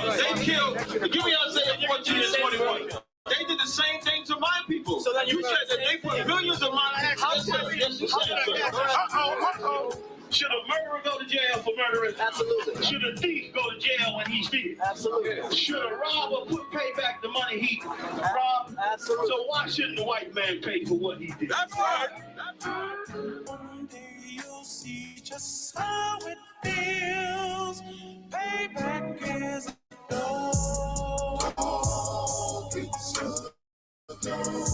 They killed, give me Isaiah 14 and 21. They did the same thing to my people. So then you said that they put billions of my access. Yes, you said. Should a murderer go to jail for murdering? Absolutely. Should a thief go to jail when he steals? Absolutely. Should a robber pay back the money he robbed? Absolutely. So why shouldn't the white man pay for what he did? That's right. That's right. One day you'll see just how it feels. Payback is a door. It's a door.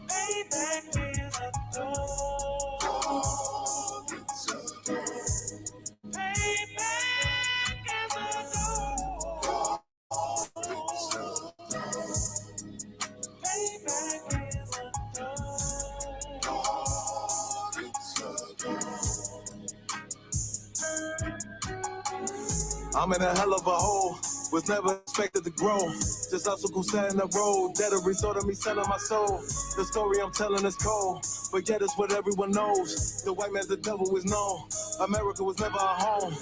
Payback is a door. I'm in a hell of a hole, was never expected to grow. Just obstacle set in the road, that a result of me selling my soul. The story I'm telling is cold, but yet it's what everyone knows. The white man's the devil is known. America was never our home.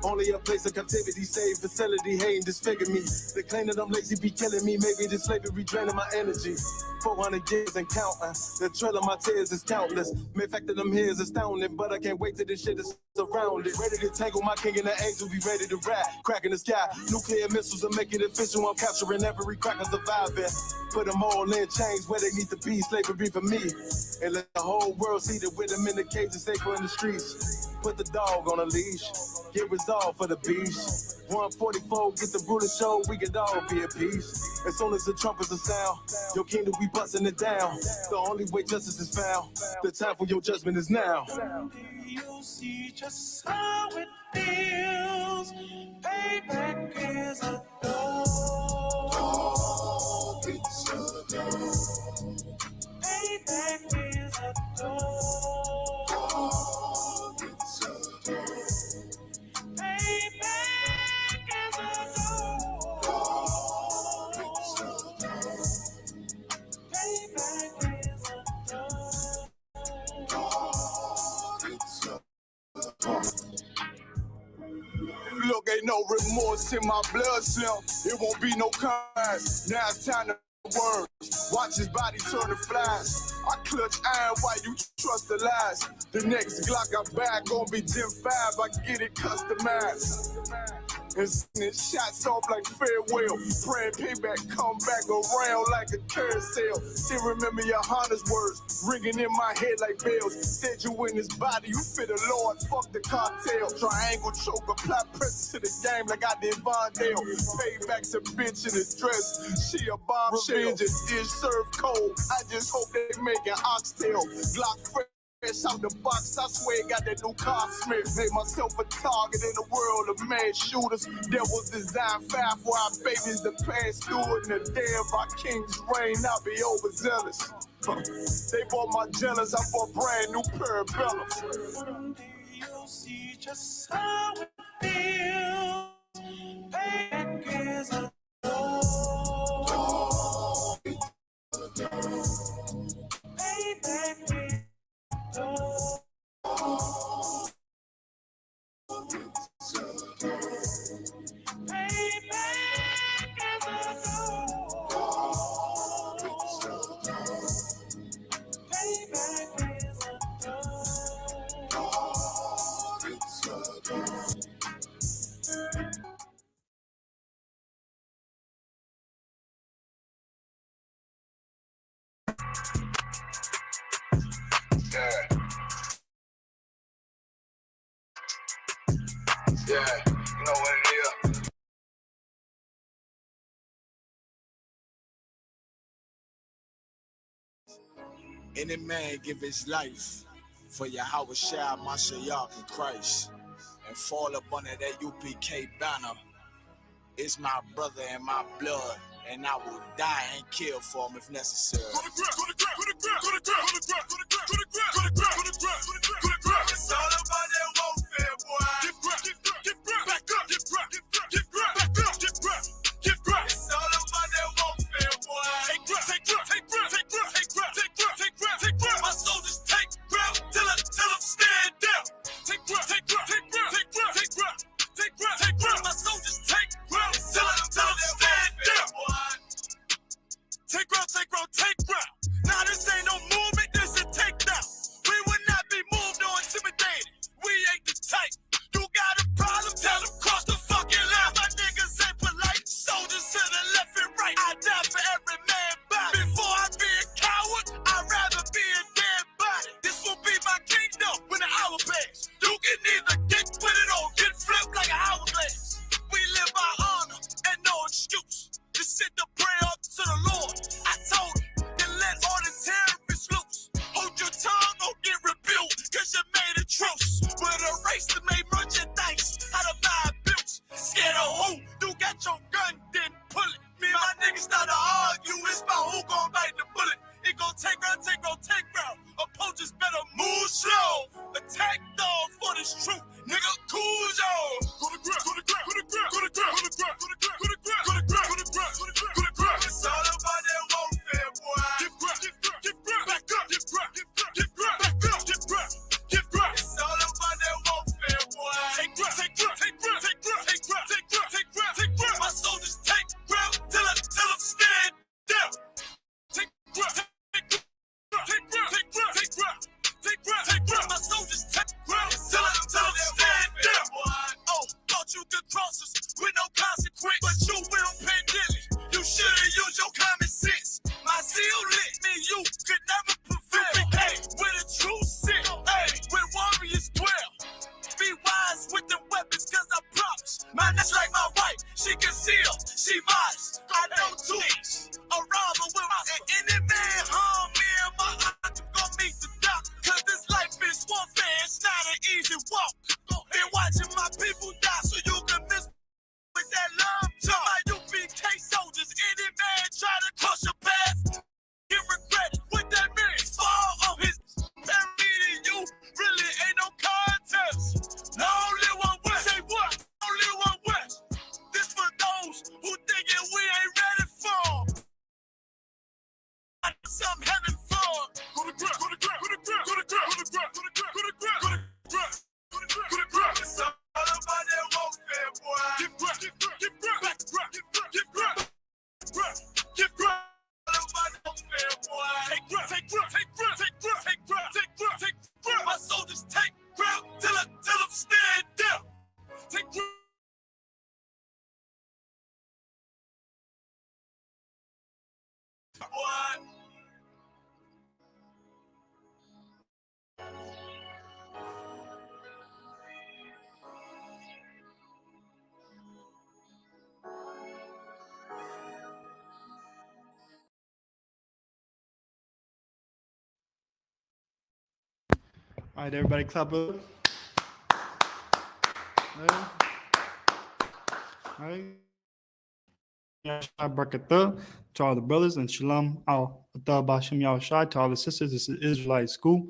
Only a place of captivity, safe facility, hating disfigure me. They claim that I'm lazy, be killing me. Maybe this slavery draining my energy. 400 years and counting. The trail of my tears is countless. Main fact that I'm here is astounding, but I can't wait till this shit is surrounded. Ready to tangle my king and the angel, be ready to rap. Cracking the sky, nuclear missiles are making it official. I'm capturing every cracker surviving. Put them all in chains where they need to be. Slavery for me. And let the whole world see that with them in the cages, safer in the streets. Put the dog on a leash. Get resolved for the beast. 144, get the ruler show, we could all be at peace. As soon as the trumpets are sound, your kingdom we busting it down. The only way justice is found, the time for your judgment is now. You'll see just how it feels. Payback is a door. It's a door. Payback is a door. It's a door. Look, ain't no remorse in my blood slim. It won't be no cries. Now it's time to words. Watch his body turn to flies. I clutch iron while you trust the lies. The next Glock I buy gon' be Gen 5. I get it customized. And sending shots off like farewell. Praying payback come back around like a carousel. Still remember your Honda's words ringing in my head like bells. Said you in his body, you fit a Lord, fuck the cocktail. Triangle choke, apply pressure to the game like I did Vondale. Payback to bitch in a dress. She a bombshell. Revenge is dish served cold. I just hope they make an oxtail. Glock fresh out the box, I swear got that new car smith. Made myself a target in the world of mad shooters. There was design 5 for our babies to pass through. In the day of our king's reign, I'll be overzealous. They bought my jealous, I bought brand new parabellums. One day you'll see just how it feels. Payback is a door. Payback is yeah, you know what it is. Any man give his life for Yahweh Shai, Mashiach, and Christ, and fall up under that UPK banner. It's my brother and my blood, and I will die and kill for him if necessary. It's all about that warfare, boy. Back up, back up, it's all about that warfare, boy. Take grip. My soldiers take grip till I'm stand down. Take grip. My soldiers take grip. All right, everybody clap up. All right. Barakatah to all the brothers, and Shalom al Bashim Yahushai to all the sisters. This is Israelite School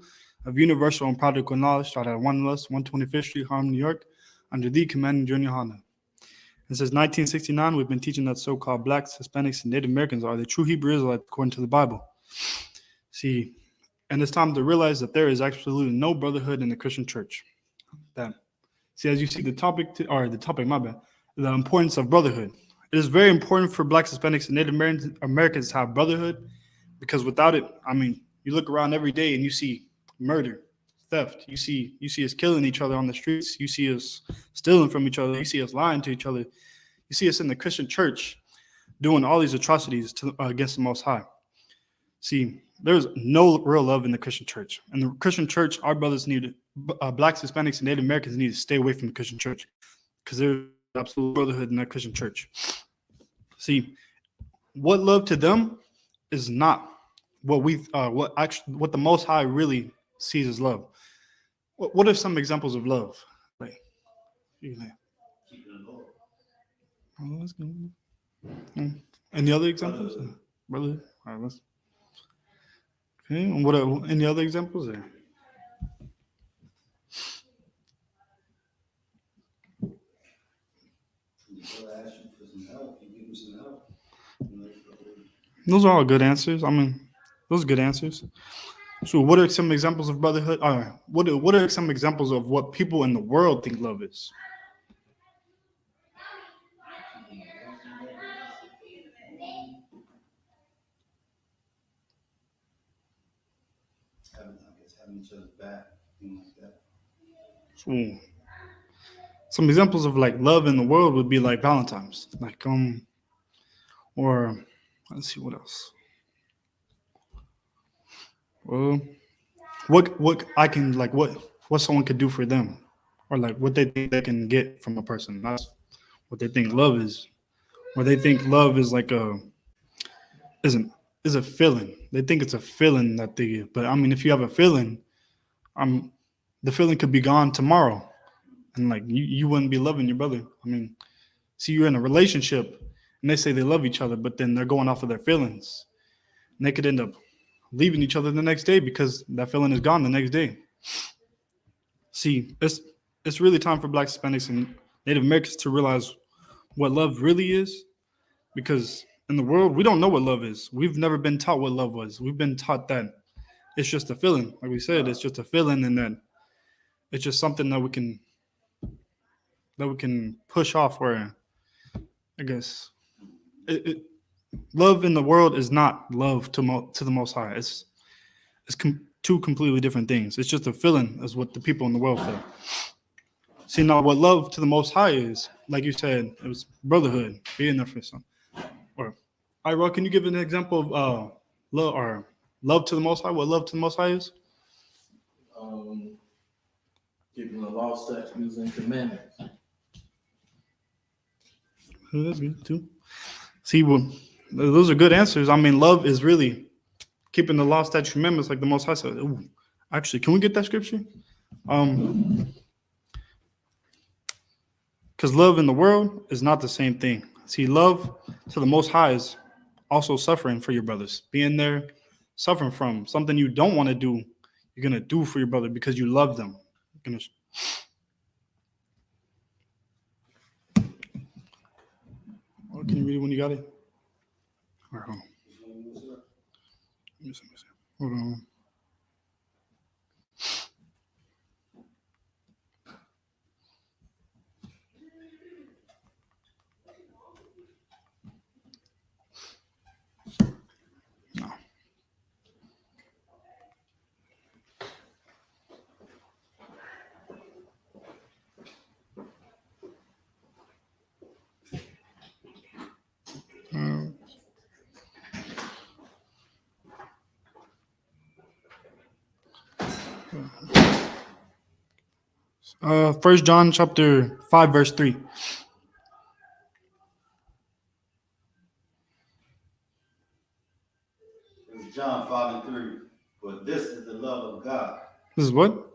of Universal and Practical Knowledge, started at 1 West, 125th Street, Harlem, New York, under the commanding Junior Honda. And since 1969, we've been teaching that so-called blacks, Hispanics, and Native Americans are the true Hebrew Israelites according to the Bible. See, and it's time to realize that there is absolutely no brotherhood in the Christian church. See, as you see the importance of brotherhood. It is very important for blacks, Hispanics, and Native Americans to have brotherhood, because without it, I mean, you look around every day and you see murder, theft. You see us killing each other on the streets. You see us stealing from each other. You see us lying to each other. You see us in the Christian church doing all these atrocities against the Most High. See, there's no real love in the Christian church. In the Christian church, our brothers blacks, Hispanics, and Native Americans need to stay away from the Christian church, because there's absolute brotherhood in that Christian church. See, what love to them is not what the Most High really sees as love. What are some examples of love? Like, let's go. Any other examples, brother? All right, let's. Okay, and what are any other examples there? Those are all good answers. I mean, those are good answers. So, what are some examples of brotherhood? What are some examples of what people in the world think love is? Having each other's back, things like that. So, some examples of like love in the world would be like Valentine's, like or let's see what else. Well, what I can like what someone could do for them, or like what they think they can get from a person. That's what they think love is, or they think love is like is a feeling. They think it's a feeling that they get. But I mean, if you have a feeling, the feeling could be gone tomorrow, and like you wouldn't be loving your brother. I mean, see, you're in a relationship and they say they love each other, but then they're going off of their feelings, and they could end up leaving each other the next day because that feeling is gone the next day. See, it's really time for blacks, Hispanics, and Native Americans to realize what love really is, because in the world we don't know what love is. We've never been taught what love was. We've been taught that it's just a feeling, like we said, it's just a feeling, and then it's just something that we can push off. Where I guess love in the world is not love to the Most High. It's two completely different things. It's just a feeling, is what the people in the world feel. See, now what love to the Most High is, like you said, it was brotherhood, being there for some. Or, Ira, can you give an example of love to the Most High? What love to the Most High is? Keeping the law, statutes, and commandments. Oh, that's good too. See, well, those are good answers. I mean, love is really keeping the law, statutes, commandments, like the Most High said. Ooh, actually, can we get that scripture? Because love in the world is not the same thing. See, love to the Most High is also suffering for your brothers, being there, suffering from something you don't want to do. You're gonna do for your brother because you love them. Or can you read it when you got it? All right, hold on. Let me see. Hold on. No. 1 John chapter 5, verse 3. It's John 5 and 3. But this is the love of God. This is what?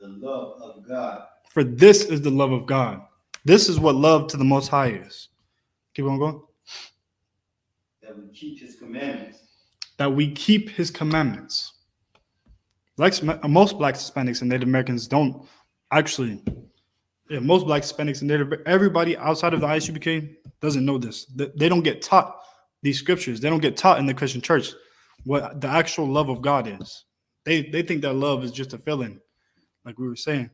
the love of God. For this is the love of God. This is what love to the Most High is. Keep on going. That we keep his commandments. That we keep his commandments. Most Black Hispanics and Native Americans don't actually. Yeah, most Black Hispanics and Native, everybody outside of the Isupk doesn't know this. They don't get taught these scriptures. They don't get taught in the Christian church what the actual love of God is. They think that love is just a feeling, like we were saying.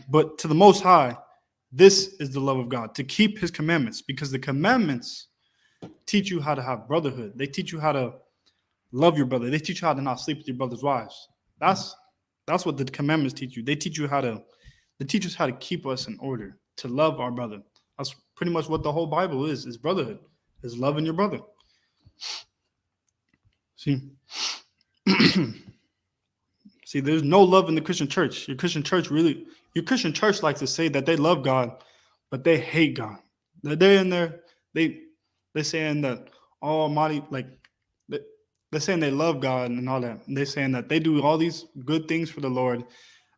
But to the Most High, this is the love of God, to keep his commandments, because the commandments teach you how to have brotherhood. They teach you how to love your brother. They teach you how to not sleep with your brother's wives. That's what the commandments teach you. They teach us how to keep us in order, to love our brother. That's pretty much what the whole Bible is brotherhood, is loving your brother. See, there's no love in the Christian church. Your Christian church likes to say that they love God, but they hate God. They're in there, they're saying that Almighty, like they're saying they love God and all that. And they're saying that they do all these good things for the Lord,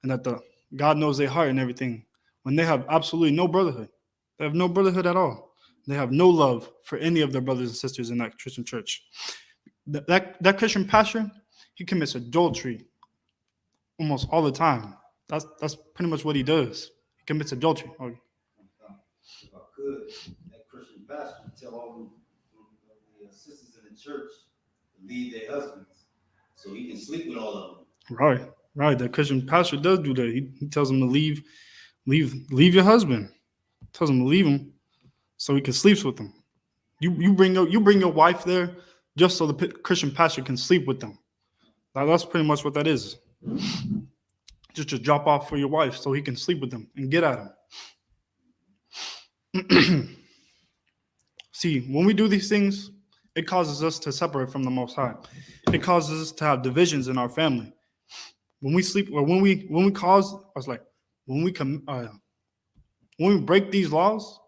and that God knows their heart and everything, when they have absolutely no brotherhood. They have no brotherhood at all. They have no love for any of their brothers and sisters in that Christian church. That Christian pastor, he commits adultery almost all the time. That's pretty much what he does. He commits adultery. If I could, that Christian pastor would tell all the sisters in the church to leave their husbands so he can sleep with all of them. Right. The Christian pastor does do that. He tells them to leave your husband. Tells them to leave him so he can sleep with them. You bring your wife there just so the Christian pastor can sleep with them. That's pretty much what that is. Just drop off for your wife so he can sleep with them and get at him. See, when we do these things, it causes us to separate from the Most High. It causes us to have divisions in our family. When we sleep, or when we break these laws,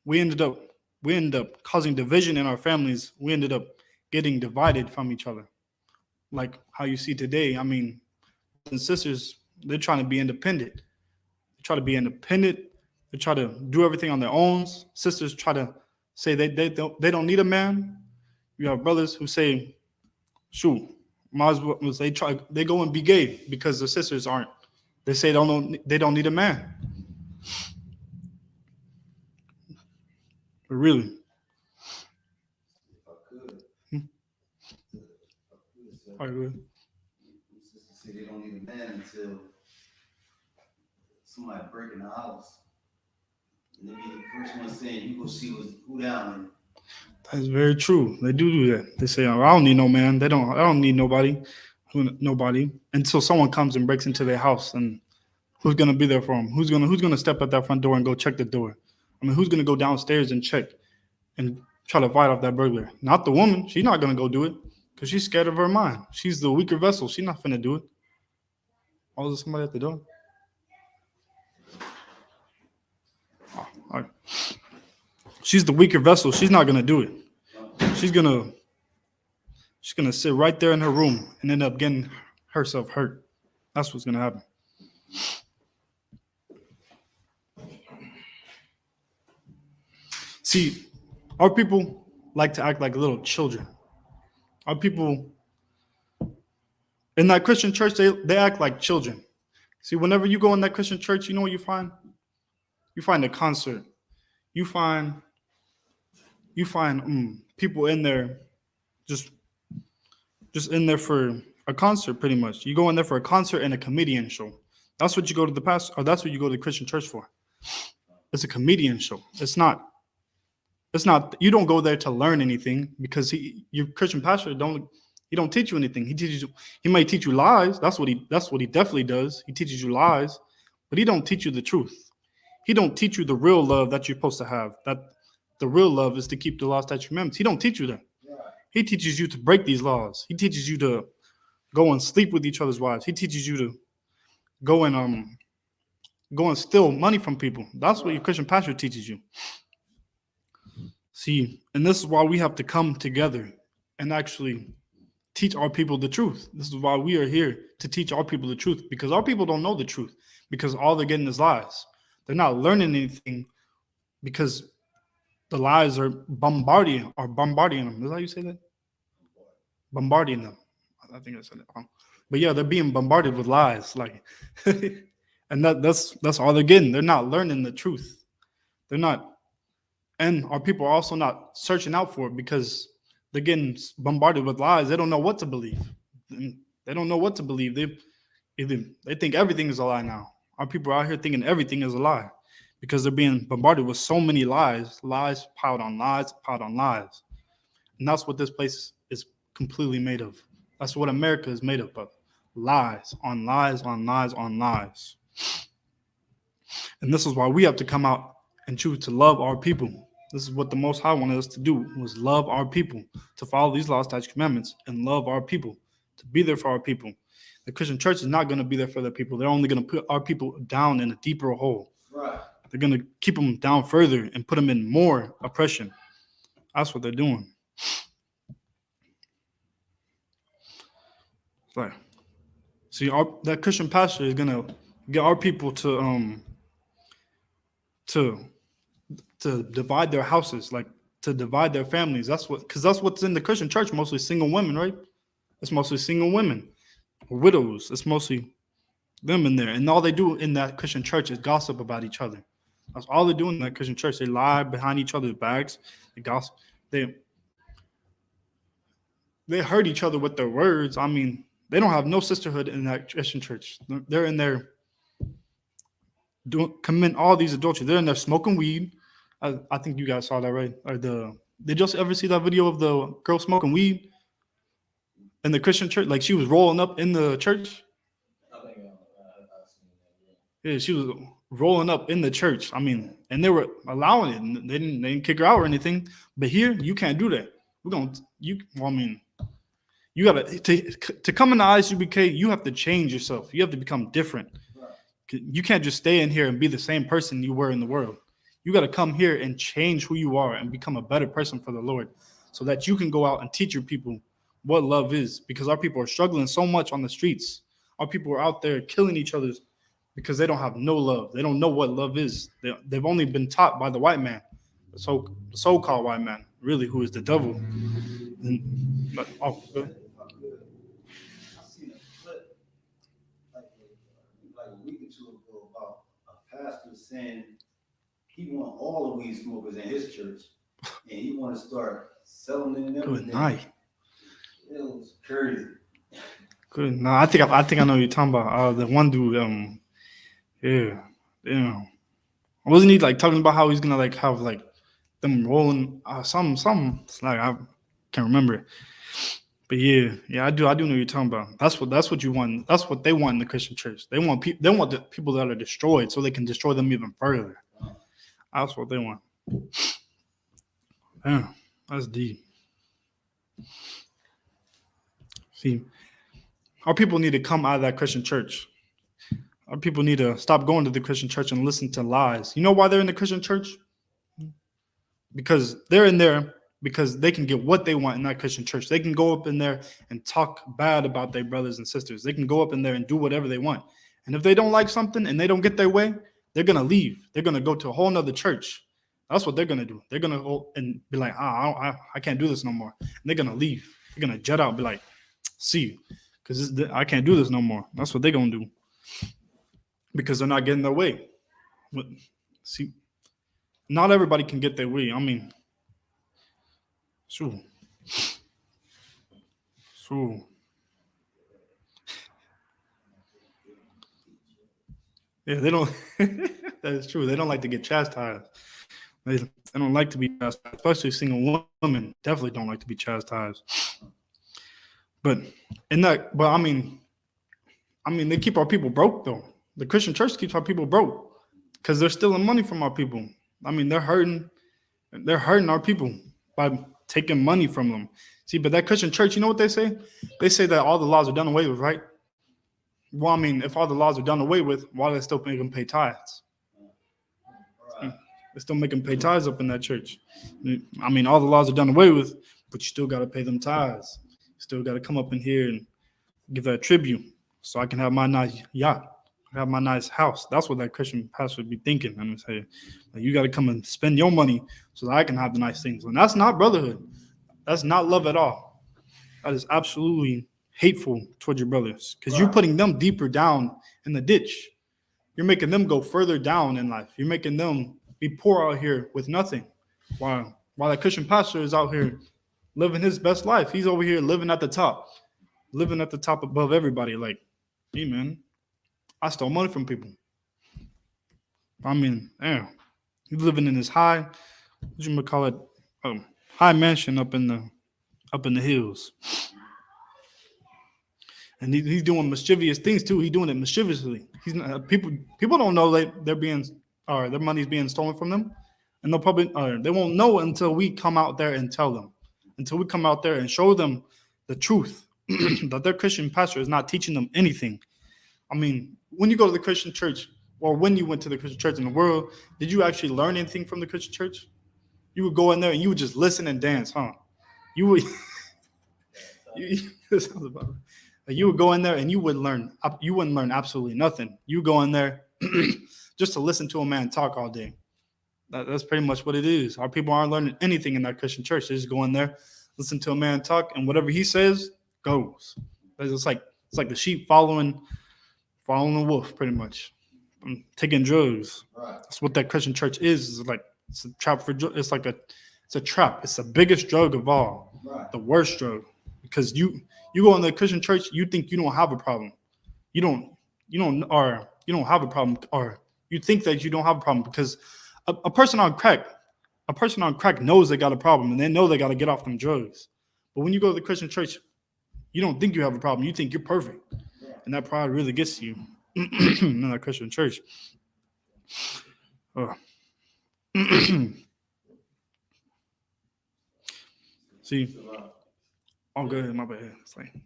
we end up causing division in our families. We ended up getting divided from each other. Like how you see today, I mean, and sisters, they're trying to be independent. They try to be independent. They try to do everything on their own. Sisters try to say they don't need a man. You have brothers who say, shoot, might as well, they go and be gay because the sisters aren't. They say they don't need a man. But really. If I could. All right, good. Sisters say they don't need a man until somebody break in the house. And they be the first one saying, you go see who down there. That's very true. They do that. They say, oh, I don't need no man. I don't need nobody until someone comes and breaks into their house. And who's gonna be there for them? Who's gonna step at that front door and go check the door? I mean, who's gonna go downstairs and check and try to fight off that burglar? Not the woman. She's not gonna go do it because she's scared of her mind. She's the weaker vessel. She's not finna do it. Oh, is there somebody at the door? Oh, all right. She's the weaker vessel. She's not gonna do it. She's gonna sit right there in her room and end up getting herself hurt. That's what's gonna happen. See, our people like to act like little children. Our people in that Christian church, they act like children. See, whenever you go in that Christian church, you know what you find? You find a concert. You find people in there just in there for a concert, pretty much. You go in there for a concert and a comedian show. That's what you go to the pastor, or that's what you go to the Christian church for. It's a comedian show. It's not. You don't go there to learn anything, because your Christian pastor he don't teach you anything. He might teach you lies. That's what he definitely does. He teaches you lies, but he don't teach you the truth. He don't teach you the real love that you're supposed to have. That the real love is to keep the law, statutes, commandments. He don't teach you that. He teaches you to break these laws. He teaches you to go and sleep with each other's wives. He teaches you to go and steal money from people. That's what your Christian pastor teaches you. See, and this is why we have to come together and actually teach our people the truth. This is why we are here, to teach our people the truth, because our people don't know the truth, because all they're getting is lies. They're not learning anything because the lies are bombarding them. Is that how you say that? Bombarding them. I think I said it wrong. But yeah, they're being bombarded with lies, like, and that's all they're getting. They're not learning the truth. They're not, and our people are also not searching out for it because they're getting bombarded with lies. They don't know what to believe. They don't know what to believe. They think everything is a lie now. Our people are out here thinking everything is a lie because they're being bombarded with so many lies piled on lies, and that's what this place is completely made of. That's what America is made up of. Lies on lies on lies on lies. And this is why we have to come out and choose to love our people. This is what the Most High wanted us to do, was love our people, to follow these laws, statutes, commandments, and love our people, to be there for our people. The Christian church is not going to be there for their people. They're only going to put our people down in a deeper hole. Right. They're going to keep them down further and put them in more oppression. That's what they're doing. Right. See, that Christian pastor is going to get our people to divide their houses, like to divide their families. Because that's what's in the Christian church, mostly single women, right? It's mostly single women, widows. It's mostly them in there. And all they do in that Christian church is gossip about each other. That's all they do in that Christian church. They lie behind each other's backs. They gossip. They hurt each other with their words. I mean, they don't have no sisterhood in that Christian church. They're in there committing all these adulteries. They're in there smoking weed. I think you guys saw that, right? Did you ever see that video of the girl smoking weed in the Christian church? Like, she was rolling up in the church. I think I've seen that. Yeah, she was rolling up in the church. I mean, and they were allowing it. They didn't kick her out or anything. But here, you can't do that. You gotta to come in the Isupk, you have to change yourself. You have to become different. Right. You can't just stay in here and be the same person you were in the world. You got to come here and change who you are and become a better person for the Lord, so that you can go out and teach your people what love is. Because our people are struggling so much on the streets. Our people are out there killing each other because they don't have no love. They don't know what love is. They've only been taught by the white man, the so-called white man, really, who is the devil. Go ahead. I seen a clip like a week or two ago about a pastor saying he want all the weed smokers in his church, and he want to start selling them. Good night. It was crazy. Good. No, I think I know what you're talking about. The one dude. Yeah. Wasn't he like talking about how he's gonna like have like them rolling some? Like, I can't remember it. But yeah, I do know what you're talking about. That's what you want. That's what they want in the Christian church. They want the people that are destroyed, so they can destroy them even further. That's what they want. Yeah, that's deep. See, our people need to come out of that Christian church. Our people need to stop going to the Christian church and listen to lies. You know why they're in the Christian church? Because they're in there because they can get what they want in that Christian church. They can go up in there and talk bad about their brothers and sisters. They can go up in there and do whatever they want. And if they don't like something and they don't get their way, they're going to leave. They're going to go to a whole nother church. That's what they're going to do. They're going to go and be like, I can't do this no more. And they're going to leave. They're going to jet out and be like, see you, because I can't do this no more. That's what they're going to do, because they're not getting their way. But see, not everybody can get their way. I mean, sure. Yeah, they don't. That is true. They don't like to get chastised. They don't like to be chastised, especially single women. Definitely don't like to be chastised. But I mean, they keep our people broke though. The Christian church keeps our people broke because they're stealing money from our people. I mean, they're hurting our people by taking money from them. See, but that Christian church, you know what they say? They say that all the laws are done away with, right? Well, I mean, if all the laws are done away with, why do they still make them pay tithes? Right. They still make them pay tithes up in that church. I mean, all the laws are done away with, but you still got to pay them tithes. Still got to come up in here and give that tribute so I can have my nice yacht, have my nice house. That's what that Christian pastor would be thinking. I'm saying, like, you got to come and spend your money so that I can have the nice things. And that's not brotherhood. That's not love at all. That is absolutely hateful towards your brothers because you're putting them deeper down in the ditch. You're making them go further down in life. You're making them be poor out here with nothing. While that Christian pastor is out here living his best life. He's over here living at the top above everybody. Like, hey, man, I stole money from people. I mean, damn, he's living in this high, what you might call it, high mansion up in the hills. And he's doing mischievous things too. He's doing it mischievously. He's not, people don't know their money's being stolen from them, and they'll probably they won't know until we come out there and tell them, until we come out there and show them the truth that their Christian pastor is not teaching them anything. I mean, when you go to the Christian church, or when you went to the Christian church in the world, did you actually learn anything from the Christian church? You would go in there and you would just listen and dance, huh? You would. You would go in there and you wouldn't learn absolutely nothing. You go in there just to listen to a man talk all day. That's pretty much what it is. Our people aren't learning anything in that Christian church. They just go in there, listen to a man talk, and whatever he says goes. It's like the sheep following the wolf, pretty much. Taking drugs. Right. That's what that Christian church is. It's a trap for. It's a trap. It's the biggest drug of all. Right. The worst drug. Because you go in the Christian church, you think you don't have a problem. You don't have a problem, or you think that you don't have a problem because a person on crack knows they got a problem and they know they got to get off them drugs. But when you go to the Christian church, you don't think you have a problem. You think you're perfect. Yeah. And that pride really gets you in that Christian church. See. Oh, good. My bad.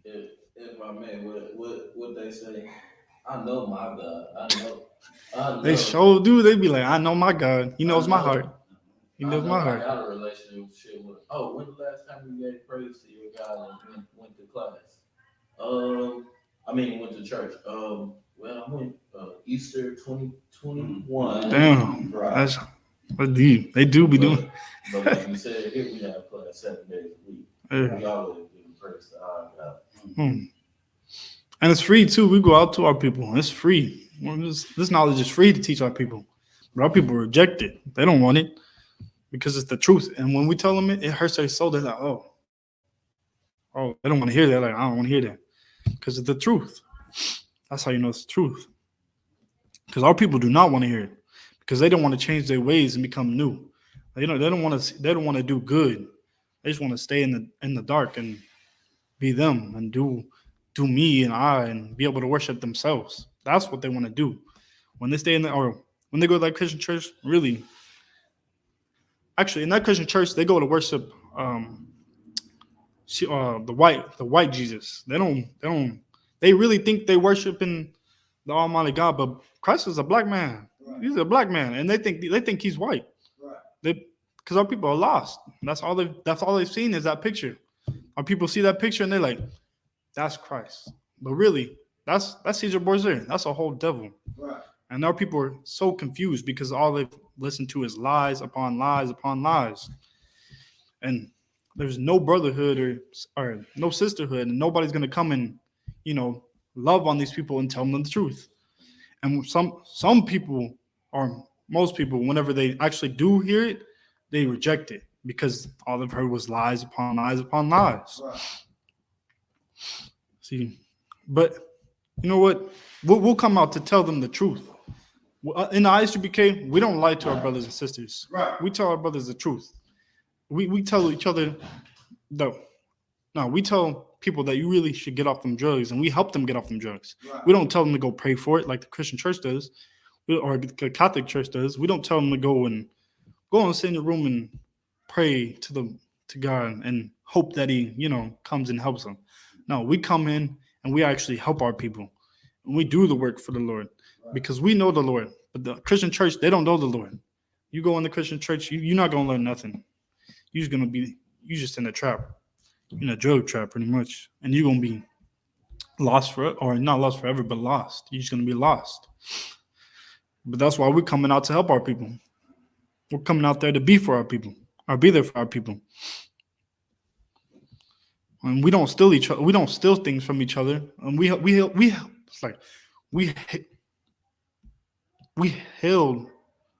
If I may, what they say, I know my God. I know. They sure do. They be like, I know my God. He knows my heart. He knows my heart. I got a relationship with. Oh, when the last time you gave praise to your God and went to class? Went to church. Well, I went Easter 2021. Damn, right. They do be doing. But like you said, here we have class 7 days a week. Yeah. We always give praise to our God. And it's free too. We go out to our people. It's free. This knowledge is free to teach our people. But our people reject it. They don't want it because it's the truth. And when we tell them it hurts their soul. They're like, oh, they don't want to hear that. Like, I don't want to hear that because it's the truth. That's how you know it's the truth. Because our people do not want to hear it because they don't want to change their ways and become new. They don't want to do good. They just want to stay in the dark and be them and do me and I and be able to worship themselves. That's what they want to do. When they stay when they go to that Christian church, really, actually in that Christian church, they go to worship the white Jesus. They really think they worship in the Almighty God, but Christ is a black man. Right. He's a black man, and they think he's white. Right. Because our people are lost. That's all they've seen is that picture. Our people see that picture and they're like, that's Christ. But really, that's Caesar Borgia. That's a whole devil. Right. And our people are so confused because all they've listened to is lies upon lies upon lies. And there's no brotherhood or no sisterhood, and nobody's gonna come and, love on these people and tell them the truth. And some people, or most people, whenever they actually do hear it, they reject it because all they've heard was lies upon lies upon lies. Right. See, but you know what? We'll come out to tell them the truth. In the Isupk, we don't lie to our brothers and sisters. Right. We tell our brothers the truth. We tell each other, we tell people that you really should get off them drugs, and we help them get off them drugs. Right. We don't tell them to go pray for it like the Christian church does, or the Catholic church does. We don't tell them to go and sit in the room and pray to God and hope that he, comes and helps them. No, we come in and we actually help our people. And we do the work for the Lord because we know the Lord. But the Christian church, they don't know the Lord. You go in the Christian church, you're not going to learn nothing. You're just in a trap. in a drug trap pretty much, and you're gonna be lost for, or not lost forever, but lost. You're just gonna be lost. But that's why we're coming out to help our people. We're coming out there to be for our people, or be there for our people. And we don't steal each other. We don't steal things from each other. And we it's like we held.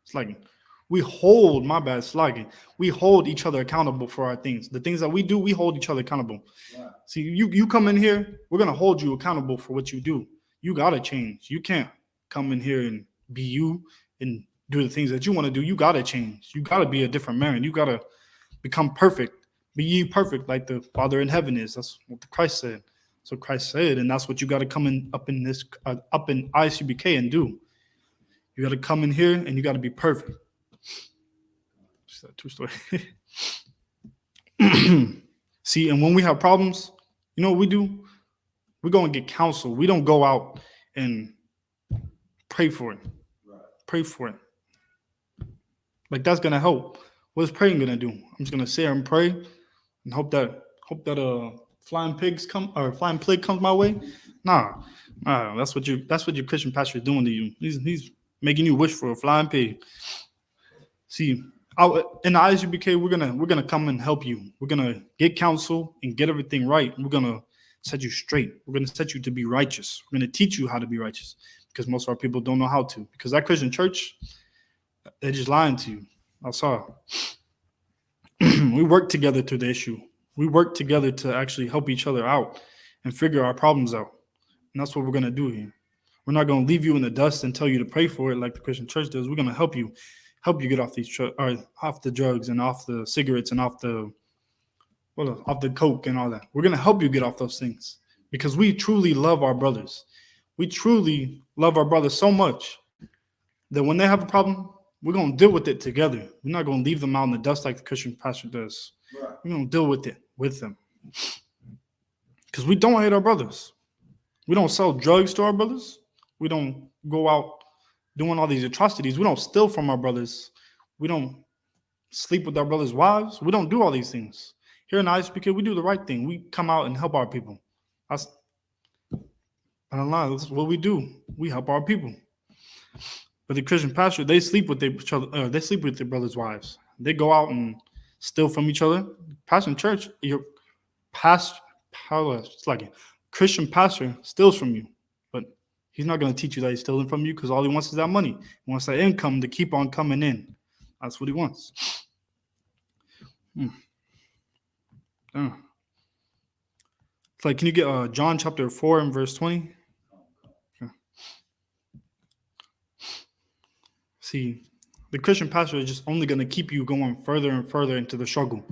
It's like we hold. My bad, slagging. We hold each other accountable for our things. The things that we do, we hold each other accountable. Right. See, you come in here, we're gonna hold you accountable for what you do. You gotta change. You can't come in here and be you and do the things that you want to do. You gotta change. You gotta be a different man. You gotta become perfect. Be ye perfect like the Father in heaven is. That's what Christ said. So Christ said, and that's what you got to come in up in Isupk and do. You got to come in here and you got to be perfect. Is that true story? See, and when we have problems, you know what we do? We go and get counsel. We don't go out and pray for it. Right. Pray for it. Like that's gonna help. What is praying gonna do? I'm just gonna sit here and pray and hope that flying plague comes my way. Nah, that's what your Christian pastor is doing to you. He's making you wish for a flying pig. See, in the Isupk, we're gonna come and help you. We're gonna get counsel and get everything right. We're gonna set you straight. We're gonna set you to be righteous. We're gonna teach you how to be righteous because most of our people don't know how to. Because that Christian church, they're just lying to you. I saw. We work together to the issue. We work together to actually help each other out and figure our problems out. And that's what we're going to do here. We're not going to leave you in the dust and tell you to pray for it like the Christian church does. We're going to help you get off off the drugs and off the cigarettes and off the coke and all that. We're going to help you get off those things because we truly love our brothers. We truly love our brothers so much that when they have a problem, we're going to deal with it together. We're not going to leave them out in the dust like the Christian pastor does. Right. We're going to deal with it with them. Because we don't hate our brothers. We don't sell drugs to our brothers. We don't go out doing all these atrocities. We don't steal from our brothers. We don't sleep with our brothers' wives. We don't do all these things. Here in Isupk, we do the right thing. We come out and help our people. I don't lie. That's what we do. We help our people. But the Christian pastor, they sleep with they sleep with their brothers' wives. They go out and steal from each other. Pastor in church, your it's like a Christian pastor steals from you, but he's not going to teach you that he's stealing from you because all he wants is that money. He wants that income to keep on coming in. That's what he wants. It's like, can you get John chapter 4 and verse 20? See, the Christian pastor is just only going to keep you going further and further into the struggle.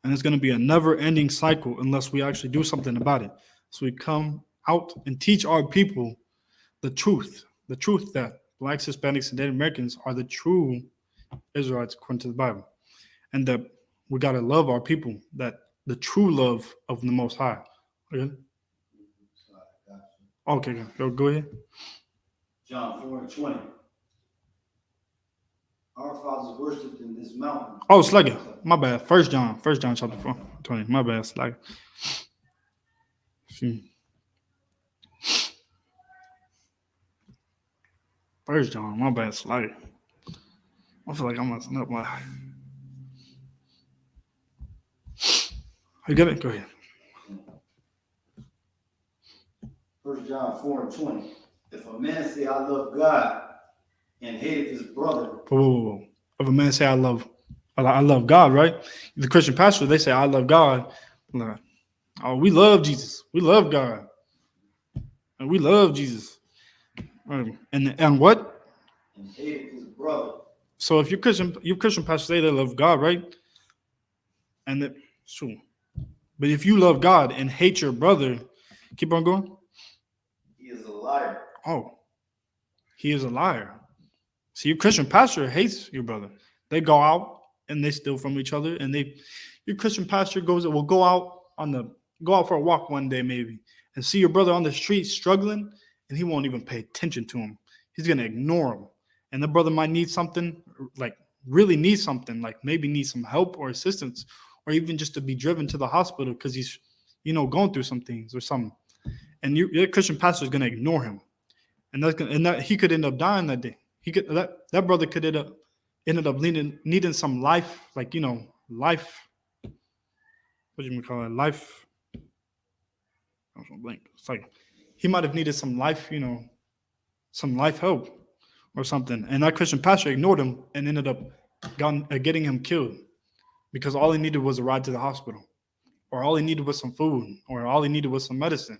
And it's going to be a never-ending cycle unless we actually do something about it. So we come out and teach our people the truth that Blacks, Hispanics, and Native Americans are the true Israelites according to the Bible. And that we got to love our people, that the true love of the Most High. Okay, go ahead. John 4:20. Our fathers worshipped in this mountain. Oh, Slugger. My bad. First John chapter 4:20. My bad, Slugger. First John, my bad, Slugger. I feel like I'm messing up my. You get it? Go ahead. 1 John 4:20. If a man say, I love God, and hated his brother. Whoa. If a man say I love God, right? The Christian pastor, they say I love God. Like, oh, we love Jesus. We love God. And we love Jesus. And what? And hated his brother. So if your Christian pastor say they love God, right? And that true. But if you love God and hate your brother, keep on going. He is a liar. Oh, he is a liar. See, your Christian pastor hates your brother. They go out and they steal from each other, and your Christian pastor will go out for a walk one day maybe and see your brother on the street struggling, and he won't even pay attention to him. He's gonna ignore him, and the brother might need something, like really need something, like maybe need some help or assistance, or even just to be driven to the hospital because he's, going through some things or something. And your Christian pastor is going to ignore him. And he could end up dying that day. That brother could ended up needing some life, life. What do you call it? Life. I'm blank. It's like he might have needed some life, some life help or something. And that Christian pastor ignored him and ended up getting him killed because all he needed was a ride to the hospital, or all he needed was some food, or all he needed was some medicine.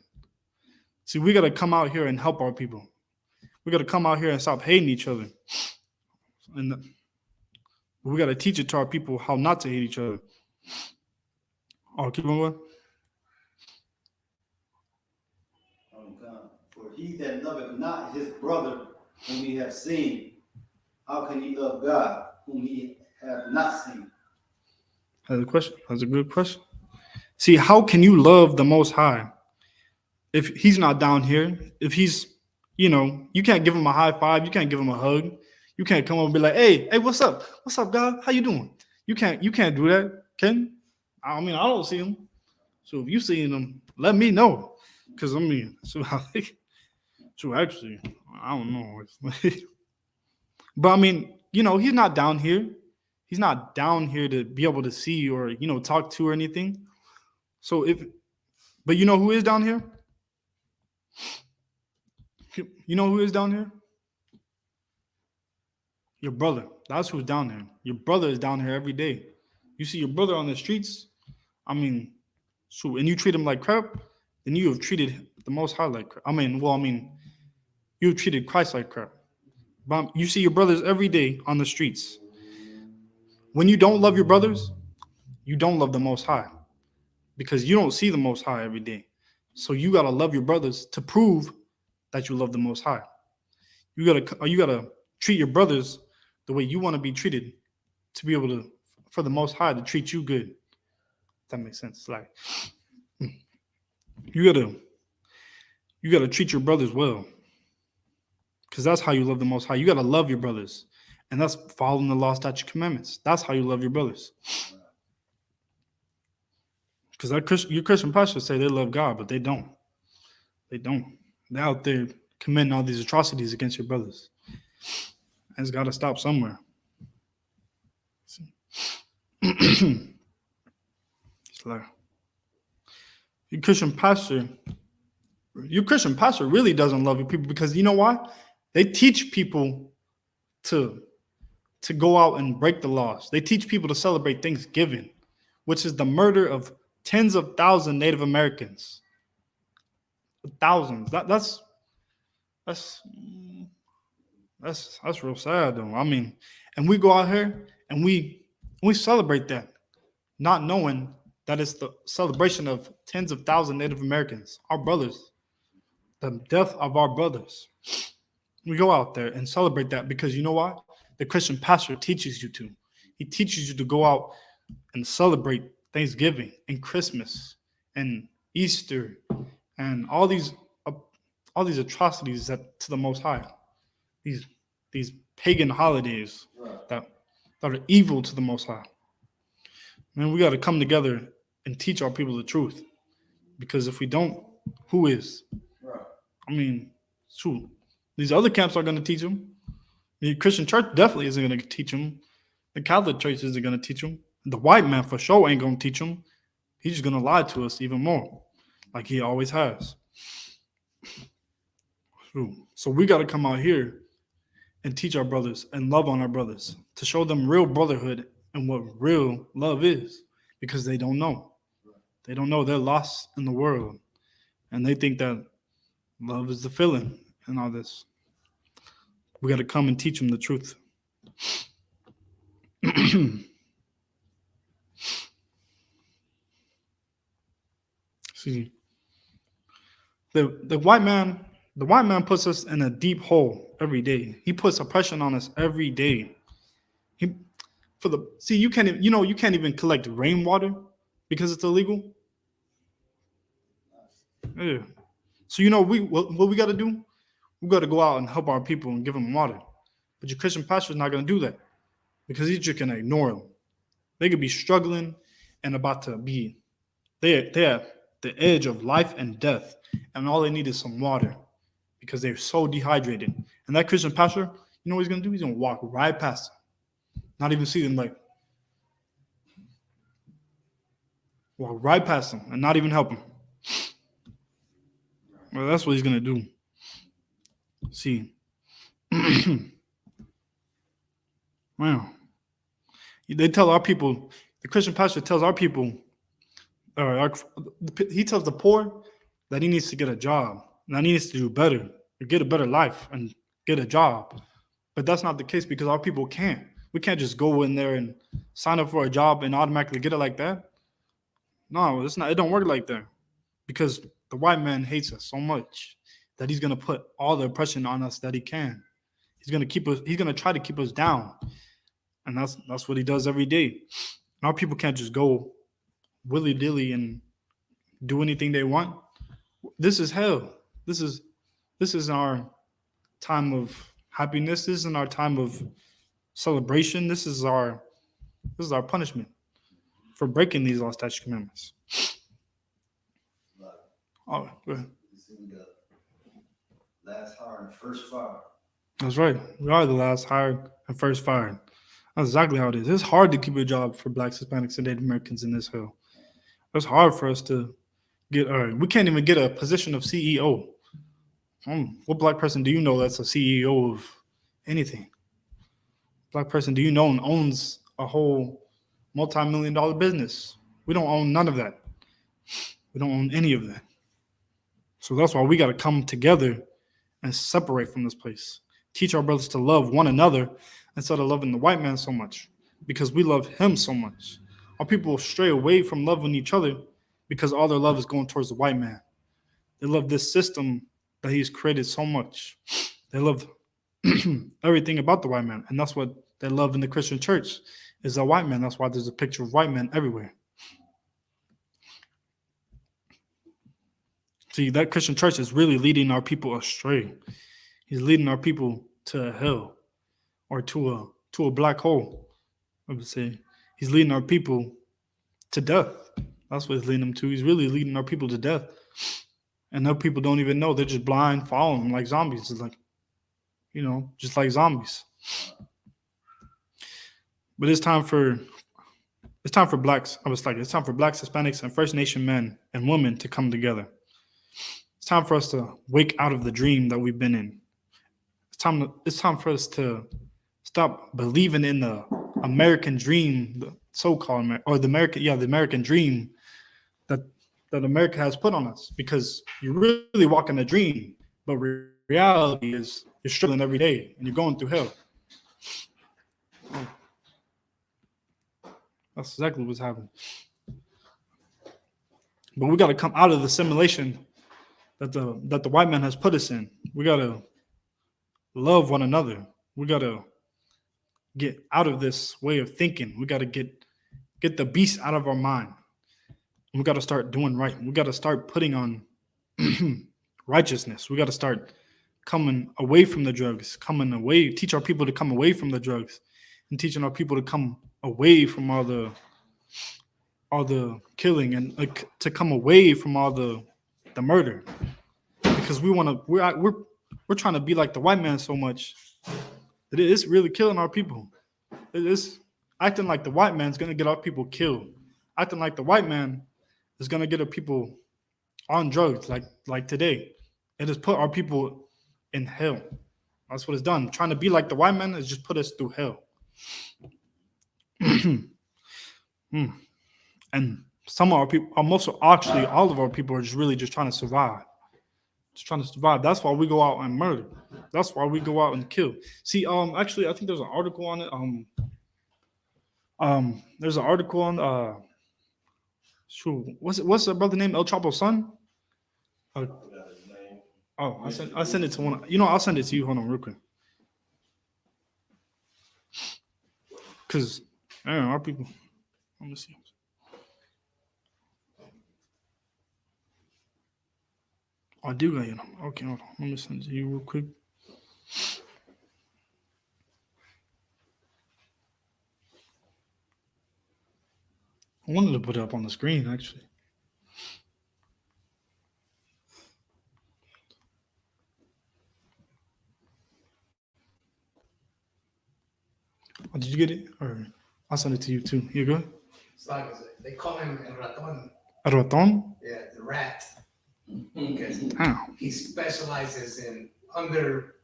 See, we got to come out here and help our people. We got to come out here and stop hating each other. And we got to teach it to our people how not to hate each other. Oh, keep on going. For he that loveth not his brother whom he hath seen, how can he love God whom he hath not seen? That's a question. That's a good question. See, how can you love the Most High if he's not down here? If he's, you can't give him a high five. You can't give him a hug. You can't come up and be like, hey, what's up? What's up, God? How you doing? You can't do that, Ken. I don't see him. So if you see him, let me know. Because, so actually, I don't know. But, he's not down here. He's not down here to be able to see or, talk to or anything. So but you know who is down here? You know who is down here? Your brother. That's who's down there. Your brother is down here every day. You see your brother on the streets, and you treat him like crap, then you have treated the Most High like crap. You have treated Christ like crap. But you see your brothers every day on the streets. When you don't love your brothers, you don't love the Most High, because you don't see the Most High every day. So you got to love your brothers to prove that you love the Most High. You gotta treat your brothers the way you want to be treated, to be able for the Most High to treat you good. If that makes sense. Like you gotta treat your brothers well, because that's how you love the Most High. You gotta love your brothers, and that's following the law, statute, commandments. That's how you love your brothers. Because your Christian pastors say they love God, but they don't. They don't. They're out there committing all these atrocities against your brothers. And it's got to stop somewhere. It's like your Christian pastor really doesn't love your people, because you know why? They teach people to go out and break the laws. They teach people to celebrate Thanksgiving, which is the murder of tens of thousands of Native Americans. Thousands. That's real sad, though. And we go out here and we celebrate that, not knowing that it's the celebration of tens of thousands of Native Americans, our brothers, the death of our brothers. We go out there and celebrate that because you know why? The Christian pastor teaches you to. He teaches you to go out and celebrate Thanksgiving and Christmas and Easter and all these atrocities to the Most High, these pagan holidays that are evil to the Most High. Man, we got to come together and teach our people the truth, because if we don't, who is? True. These other camps are going to teach them. The Christian church definitely isn't going to teach them. The Catholic church isn't going to teach them. The white man for sure ain't going to teach them. He's just going to lie to us even more, like he always has. So we got to come out here and teach our brothers and love on our brothers, to show them real brotherhood and what real love is, because they don't know. They don't know. They're lost in the world, and they think that love is the feeling and all this. We got to come and teach them the truth. See, the white man puts us in a deep hole every day. He puts oppression on us every day. You can't even collect rainwater because it's illegal. Yeah. So what we got to do? We got to go out and help our people and give them water. But your Christian pastor is not going to do that, because he's just going to ignore them. They could be struggling and about to be, they're at the edge of life and death, and all they need is some water because they're so dehydrated. And that Christian pastor, you know what he's gonna do? He's gonna walk right past them, not even see them, like walk right past them and not even help them. Well, that's what he's gonna do. See, wow. They tell our people, the Christian pastor tells our people, he tells the poor that he needs to get a job, and that he needs to do better, or get a better life, and get a job. But that's not the case because our people can't. We can't just go in there and sign up for a job and automatically get it like that. No, it's not. It don't work like that because the white man hates us so much that he's gonna put all the oppression on us that he can. He's gonna keep us. He's gonna try to keep us down, and that's what he does every day. And our people can't just go willy dilly and do anything they want. This is hell. This is our time of happiness. This isn't our time of celebration. This is our punishment for breaking these law, statutes, commandments. Oh, go ahead. This is the last hire and first fire. That's right. We are the last hired and first fired. That's exactly how it is. It's hard to keep a job for Blacks, Hispanics, and Native Americans in this hell. It's hard for us to get. We can't even get a position of CEO. What Black person do you know that's a CEO of anything? Black person do you know owns a whole multi-million-dollar business? We don't own none of that. We don't own any of that. So that's why we got to come together and separate from this place. Teach our brothers to love one another instead of loving the white man so much because we love him so much. Our people stray away from loving each other because all their love is going towards the white man. They love this system that he's created so much. They love everything about the white man, and that's what they love in the Christian church is the white man. That's why there's a picture of white men everywhere. See, that Christian church is really leading our people astray. He's leading our people to hell or to a black hole. I would say he's leading our people to death. That's what he's leading them to. He's really leading our people to death. And our people don't even know. They're just blind, following like zombies. It's like, just like zombies. But it's time for blacks. It's time for blacks, Hispanics, and First Nation men and women to come together. It's time for us to wake out of the dream that we've been in. It's time for us to stop believing in the American dream, the so-called the American dream that America has put on us. Because you really walk in a dream, but reality is you're struggling every day and you're going through hell. That's exactly what's happening. But we got to come out of the simulation that the white man has put us in. We got to love one another. We got to get out of this way of thinking. We got to get the beast out of our mind. We got to start doing right. We got to start putting on righteousness. We got to start coming away from the drugs, teach our people to come away from the drugs, and teaching our people to come away from all the killing and to come away from all the murder, because we're trying to be like the white man so much that it's really killing our people. It is acting like the white man's gonna get our people killed, acting like the white man is gonna get our people on drugs like today. It has put our people in hell. That's what it's done. Trying to be like the white man has just put us through hell. And some of our people, actually all of our people are just really just trying to survive. Just trying to survive. That's why we go out and murder. That's why we go out and kill. See, actually, I think there's an article on it. There's an article on what's the brother named El Chapo's son? I sent it to one. I'll send it to you. Hold on, real quick. Because our people. Let me see. I do got your number. Okay, hold on. Let me send it to you real quick. I wanted to put it up on the screen, actually. Oh, did you get it? Or I'll send it to you too. You go. It's like they call him El Raton. Raton? Yeah, the rat. Mm-hmm. Because Oh, he specializes in under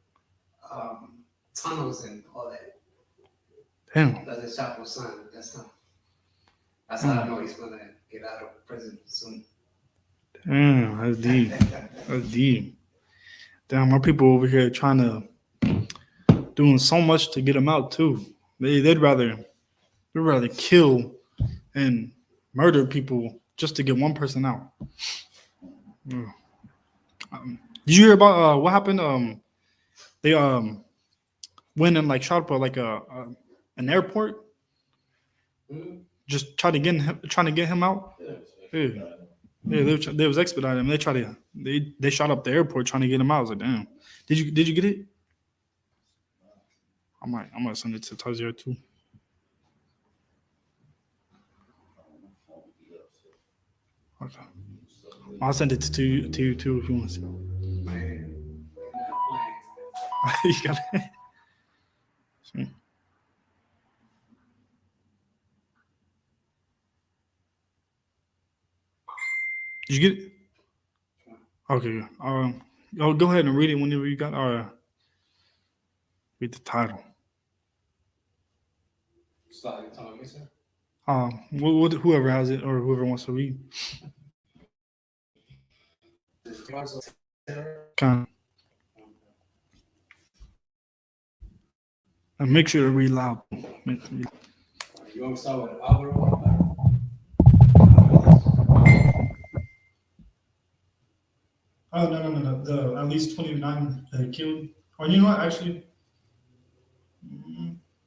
tunnels and all that. damn. That's the Chapo's son. That's how I know he's gonna get out of prison soon. Damn, that's deep. That's deep. Damn, our people over here doing so much to get them out too. They'd rather kill and murder people just to get one person out. Mm. Did you hear about what happened? They went and like shot up an airport, just trying to get him out. Yeah, they was expediting him. They shot up the airport trying to get him out. I was like, damn. Did you get it? I might send it to Tusday too. Okay. I'll send it to you too if you want to see. Man, You got it. See. Did you get it? Okay. Go ahead and read it whenever you got. Read the title. Sorry, you telling me, sir? Whoever has it or whoever wants to read. Kind of. And make sure to read loud. You want to start with Alvaro? Oh, no. The at least 29 killed. Or you know what, actually?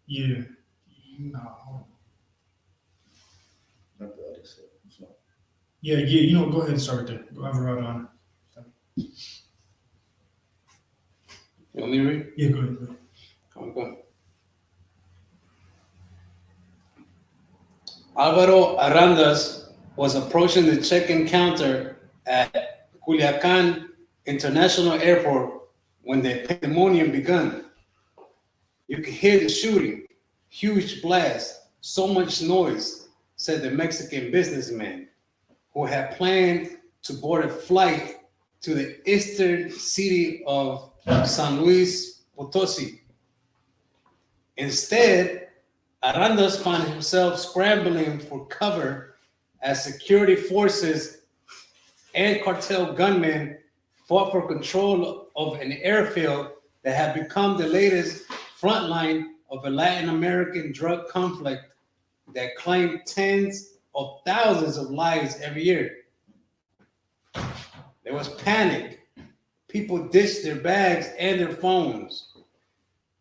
Yeah. No. Yeah, you know, go ahead and start there. Go Alvarado on it. You want me to read? Yeah, go ahead. Okay. Alvaro Arandas was approaching the check-in counter at Culiacan International Airport when the pandemonium began. You could hear the shooting, huge blast, so much noise, said the Mexican businessman who had planned to board a flight to the eastern city of San Luis Potosi. Instead, Arandas found himself scrambling for cover as security forces and cartel gunmen fought for control of an airfield that had become the latest front line of a Latin American drug conflict that claimed tens of thousands of lives every year. There was panic. People ditched their bags and their phones.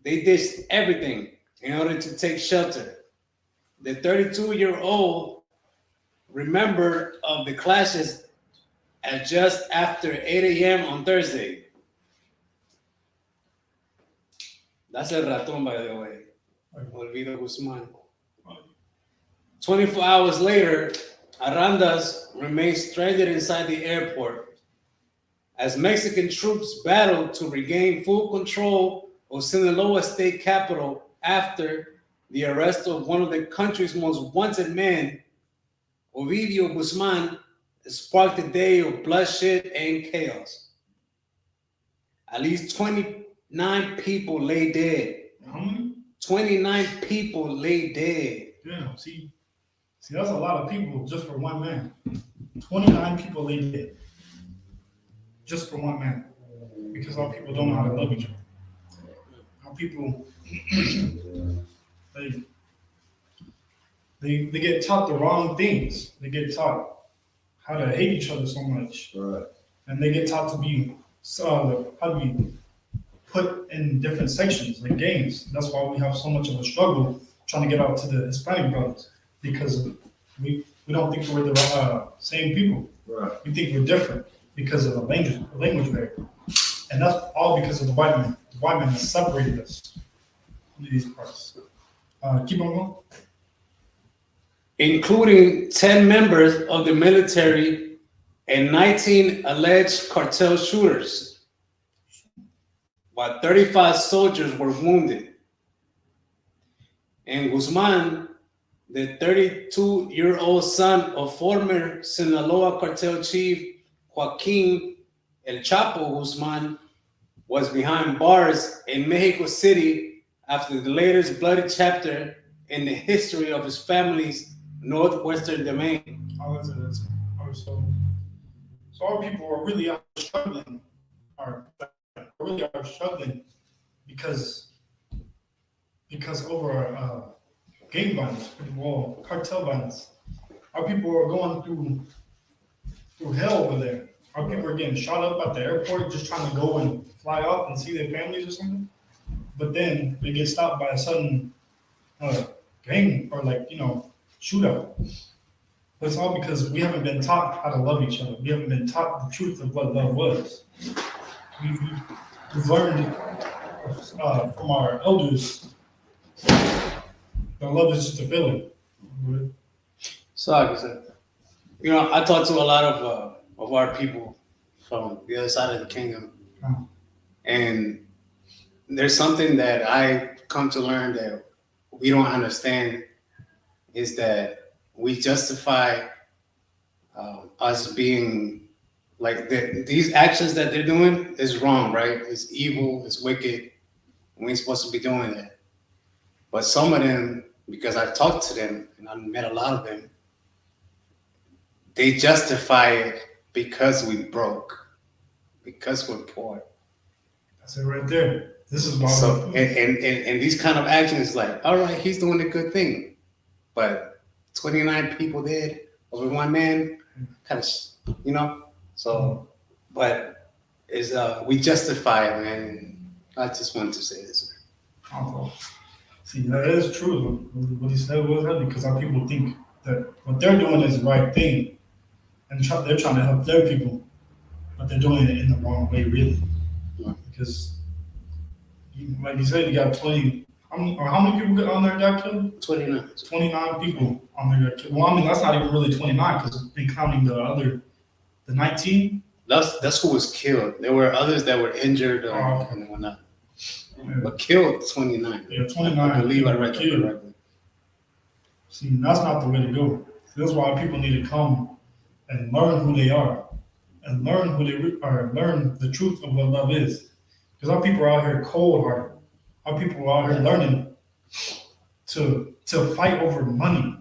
They ditched everything in order to take shelter. The 32-year-old remembered of the clashes at just after 8 a.m. on Thursday. That's El Ratón, by the way. Olvido Guzman. 24 hours later, Arandas remained stranded inside the airport as Mexican troops battled to regain full control of Sinaloa state capital after the arrest of one of the country's most wanted men, Ovidio Guzman, sparked a day of bloodshed and chaos. At least 29 people lay dead. How many? 29 people lay dead. Yeah, see, that's a lot of people just for one man. 29 people lay dead just for one man because our people don't know how to love each other. Our people, they get taught the wrong things. They get taught how to hate each other so much, Right. and they get taught to be how to be put in different sections like gangs. That's why we have so much of a struggle trying to get out to the Hispanic brothers, because we don't think we're the same people. Right. We think we're different because of the language barrier, and that's all because of the white man. The white man has separated us from these parts. Keep on going. including 10 members of the military and 19 alleged cartel shooters, while 35 soldiers were wounded. And Guzman, the 32-year-old son of former Sinaloa cartel chief Joaquin El Chapo Guzman, was behind bars in Mexico City after the latest bloody chapter in the history of his family's northwestern domain. So our people are really out struggling, because over gang violence, well, cartel violence. Our people are going through hell over there. Our people are getting shot up at the airport just trying to go and fly off and see their families or something. But then they get stopped by a sudden gang or shootout. But it's all because we haven't been taught how to love each other. We haven't been taught the truth of what love was. We've learned from our elders that love is just a feeling. So, like I said, I talked to a lot of our people from the other side of the kingdom, and there's something that I come to learn that we don't understand is that we justify us being like these actions that they're doing is wrong, right? It's evil, it's wicked. We ain't supposed to be doing that. But some of them, because I've talked to them and I've met a lot of them, they justify it because we broke, because we're poor. That's it right there. This is why. So and these kind of actions, like, all right, he's doing a good thing, but 29 people dead over one man, kind of, So, but is we justify it, man. I just wanted to say this. See, that is true. What he said was that because our people think that what they're doing is the right thing, and they're trying to help their people, but they're doing it in the wrong way, really. Yeah. Because, like you said, you got 20. How many people got on there got killed? 29. 29 people on there got killed. Well, I mean, that's not even really 29 because they're counting the 19. That's who was killed. There were others that were injured and whatnot. Yeah. But killed 29. Yeah, 29. I believe I read that killed. correctly. See, that's not the way to go. That's why people need to come and learn who they are, and learn who they are, learn the truth of what love is. Because our people are out here cold-hearted. Our people are out here learning to fight over money,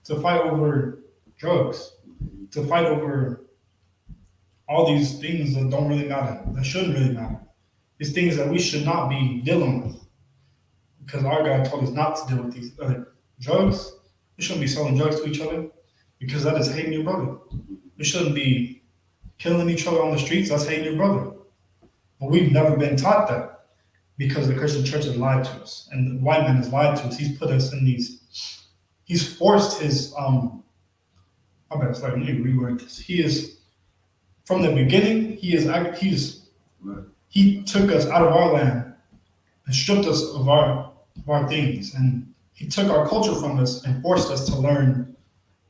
to fight over drugs, to fight over all these things that don't really matter, that shouldn't really matter. These things that we should not be dealing with. Because our God told us not to deal with these drugs. We shouldn't be selling drugs to each other because that is hating your brother. We shouldn't be killing each other on the streets. That's hating your brother. But we've never been taught that because the Christian church has lied to us and the white man has lied to us. He's put us in these. He's forced his. Let me reword this. He is from the beginning. He took us out of our land and stripped us of our things, and he took our culture from us and forced us to learn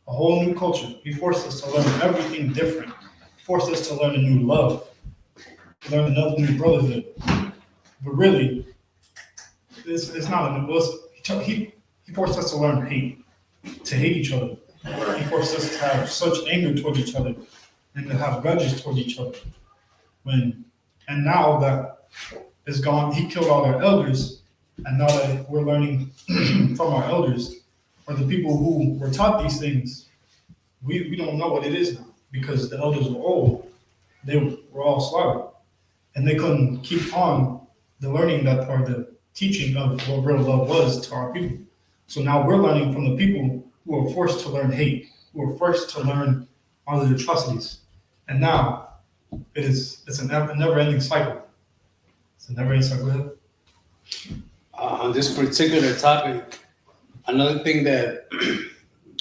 a whole new culture. He forced us to learn everything different. He forced us to learn a new love, learn another new brotherhood. But really, it's not a new. He forced us to learn hate, to hate each other. He forced us to have such anger toward each other and to have grudges toward each other. And now that is gone, he killed all our elders, and now that we're learning from our elders, or the people who were taught these things, we don't know what it is now because the elders were old. They were all slaughtered, and they couldn't keep on the learning that or the teaching of what real love was to our people. So now we're learning from the people who were forced to learn hate, who were forced to learn all the atrocities, and now it's a never-ending cycle. It's a never-ending cycle. On this particular topic, another thing that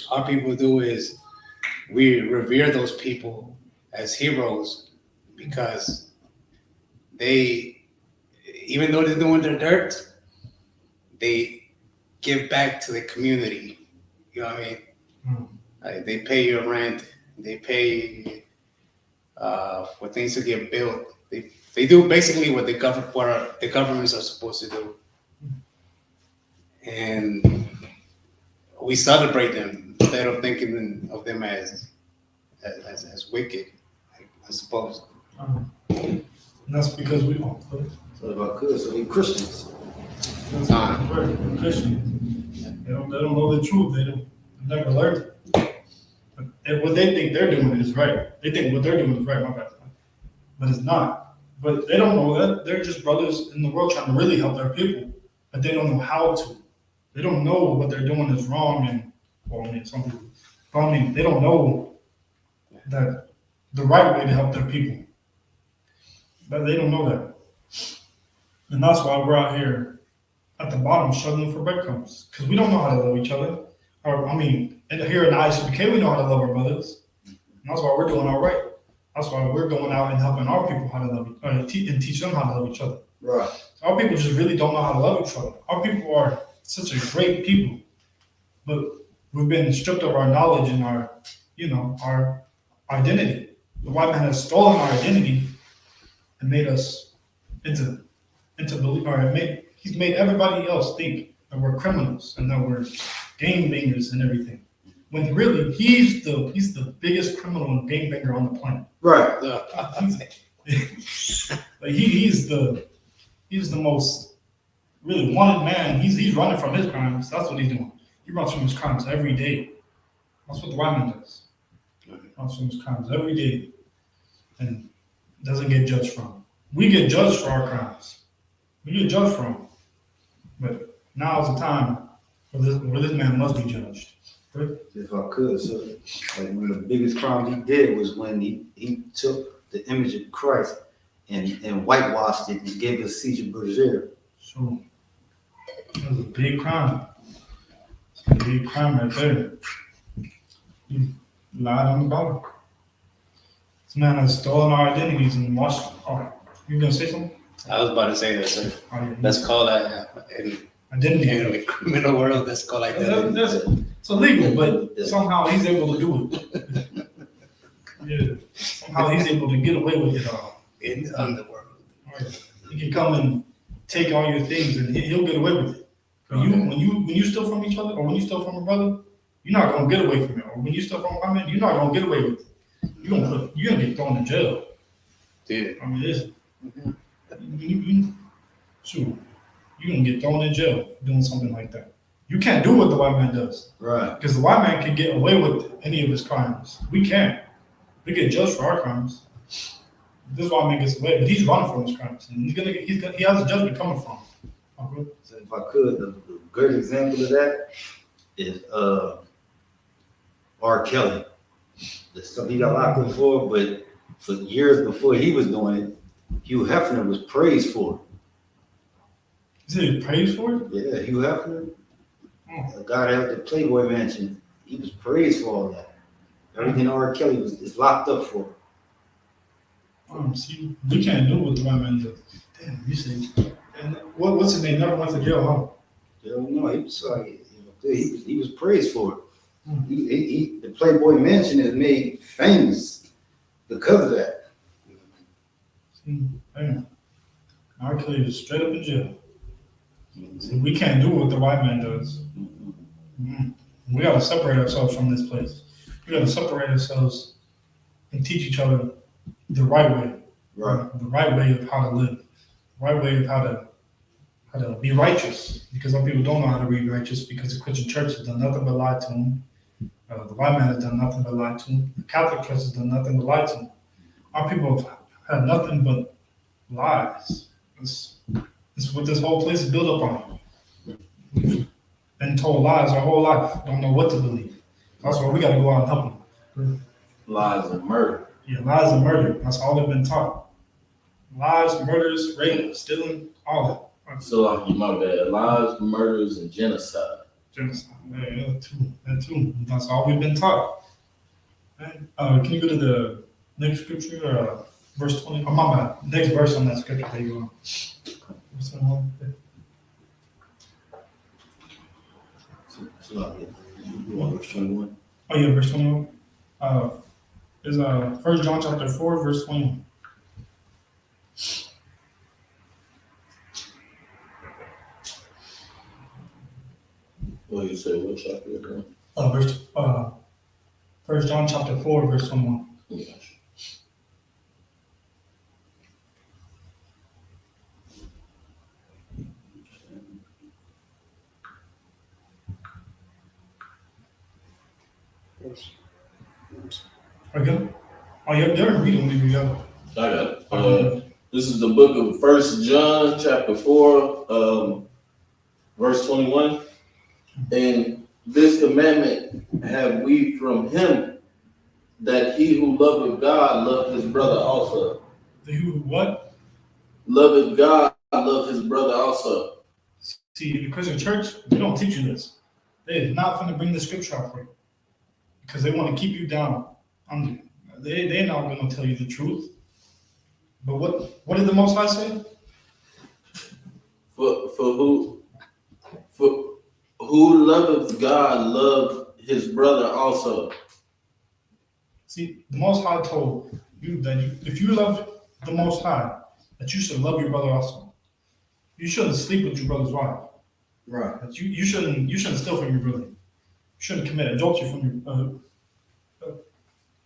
our people do is we revere those people as heroes because they, even though they're doing their dirt, they give back to the community. You know what I mean? They pay your rent. They pay for things to get built. They do basically what the governments are supposed to do, and we celebrate them instead of thinking of them as wicked, I suppose. And that's because we don't. So if I could, so we Christians. We're Christians. They don't know the truth. They've never learned it. But what they think they're doing is right. They think what they're doing is right, my bad. But it's not. But they don't know that. They're just brothers in the world trying to really help their people. But they don't know how to. They don't know what they're doing is wrong. And, well, I mean, some people, but I mean, they don't know that the right way to help their people. But they don't know that. And that's why we're out here at the bottom struggling for breadcrumbs. Because we don't know how to love each other. Or, I mean, here in the Isupk, we know how to love our brothers. And that's why we're doing all right. That's why we're going out and helping our people how to love and teach them how to love each other. Right. So our people just really don't know how to love each other. Our people are such a great people, but we've been stripped of our knowledge and our identity. The white man has stolen our identity and made us into believe, he's made everybody else think that we're criminals and that we're game bangers and everything. When really he's the biggest criminal and game banger on the planet. Right. Like he's the most really wanted man. He's running from his crimes. That's what he's doing. He runs from his crimes every day. That's what the white man does. He runs from his crimes every day and doesn't get judged from. We get judged for our crimes. We get judged for them. But now is the time where this man must be judged. Right? If I could, so like one of the biggest crimes he did was when he took the image of Christ and whitewashed it and gave it a Caesar Borgia. So that was a big crime. It's a big crime right there. He lied on the Bible. This man has stolen our identities and washed. Oh, you gonna say something? I was about to say that, sir. Oh, yeah. That's called Identity. in the criminal world. That's called identity. It's illegal, but somehow he's able to do it. Yeah. Somehow he's able to get away with it all. In the underworld. Right. He can come and take all your things and he'll get away with it. But when you steal from each other or when you steal from a brother, you're not gonna get away from it. Or when you steal from a man, you're not gonna get away with it. You're gonna get thrown in jail. Dude. I mean, you're gonna get thrown in jail for doing something like that. You can't do what the white man does. Right. Because the white man can get away with any of his crimes. We can't. We get judged for our crimes. This white man gets away, but he's running from his crimes. And he has a judgment coming from him. So if I could, the great example of that is R. Kelly. The stuff he got locked up for, but for years before he was doing it, Hugh Hefner was praised for it. Is he praised for it? Yeah, Hugh Hefner, the guy that had the Playboy Mansion, he was praised for all that. Everything R. Kelly is locked up for. See, we can't do what the white man does. Damn, you see. And what's his name? Never went to jail, huh? Yeah, no, he was like, he was praised for it. The Playboy Mansion is made famous because of that. Damn. R. Kelly is straight up in jail. See, we can't do what the white man does. We got to separate ourselves from this place. We got to separate ourselves and teach each other the right way. Right. The right way of how to live. The right way of how to be righteous. Because our people don't know how to be righteous because the Christian church has done nothing but lie to them. The white man has done nothing but lie to them. The Catholic church has done nothing but lie to them. Our people have had nothing but lies. It's what this whole place is built up on. We've been told lies our whole life. Don't know what to believe. That's why we got to go out and help them. Lies and murder. Yeah, lies and murder. That's all they've been taught. Lies, murders, rape, stealing, all that. So my bad. Lies, murders, and genocide. Genocide. Yeah, that too. That's all we've been taught. Can you go to the next scripture? Verse 20. Oh, my bad. Next verse on that scripture. There you go. You want verse 21? Oh yeah, verse 21. Is 1 John chapter 4, verse 21. What you say? What chapter? Again? Verse 1 John chapter 4, verse 21. Yeah. Are you good? Oh, you're reading when you go. I got it. This is the book of 1 John, chapter 4, verse 21. And this commandment have we from him, that he who loveth God love his brother also. The who what? Loveth God, love his brother also. See, in the Christian church, they don't teach you this. They're not going to bring the scripture out for you because they want to keep you down. They're not going to tell you the truth. But what did the Most High say? For who loveth God, love his brother also. See, the Most High told you that if you love the Most High, that you should love your brother also. You shouldn't sleep with your brother's wife. Right. That you shouldn't steal from your brother. You shouldn't commit adultery from your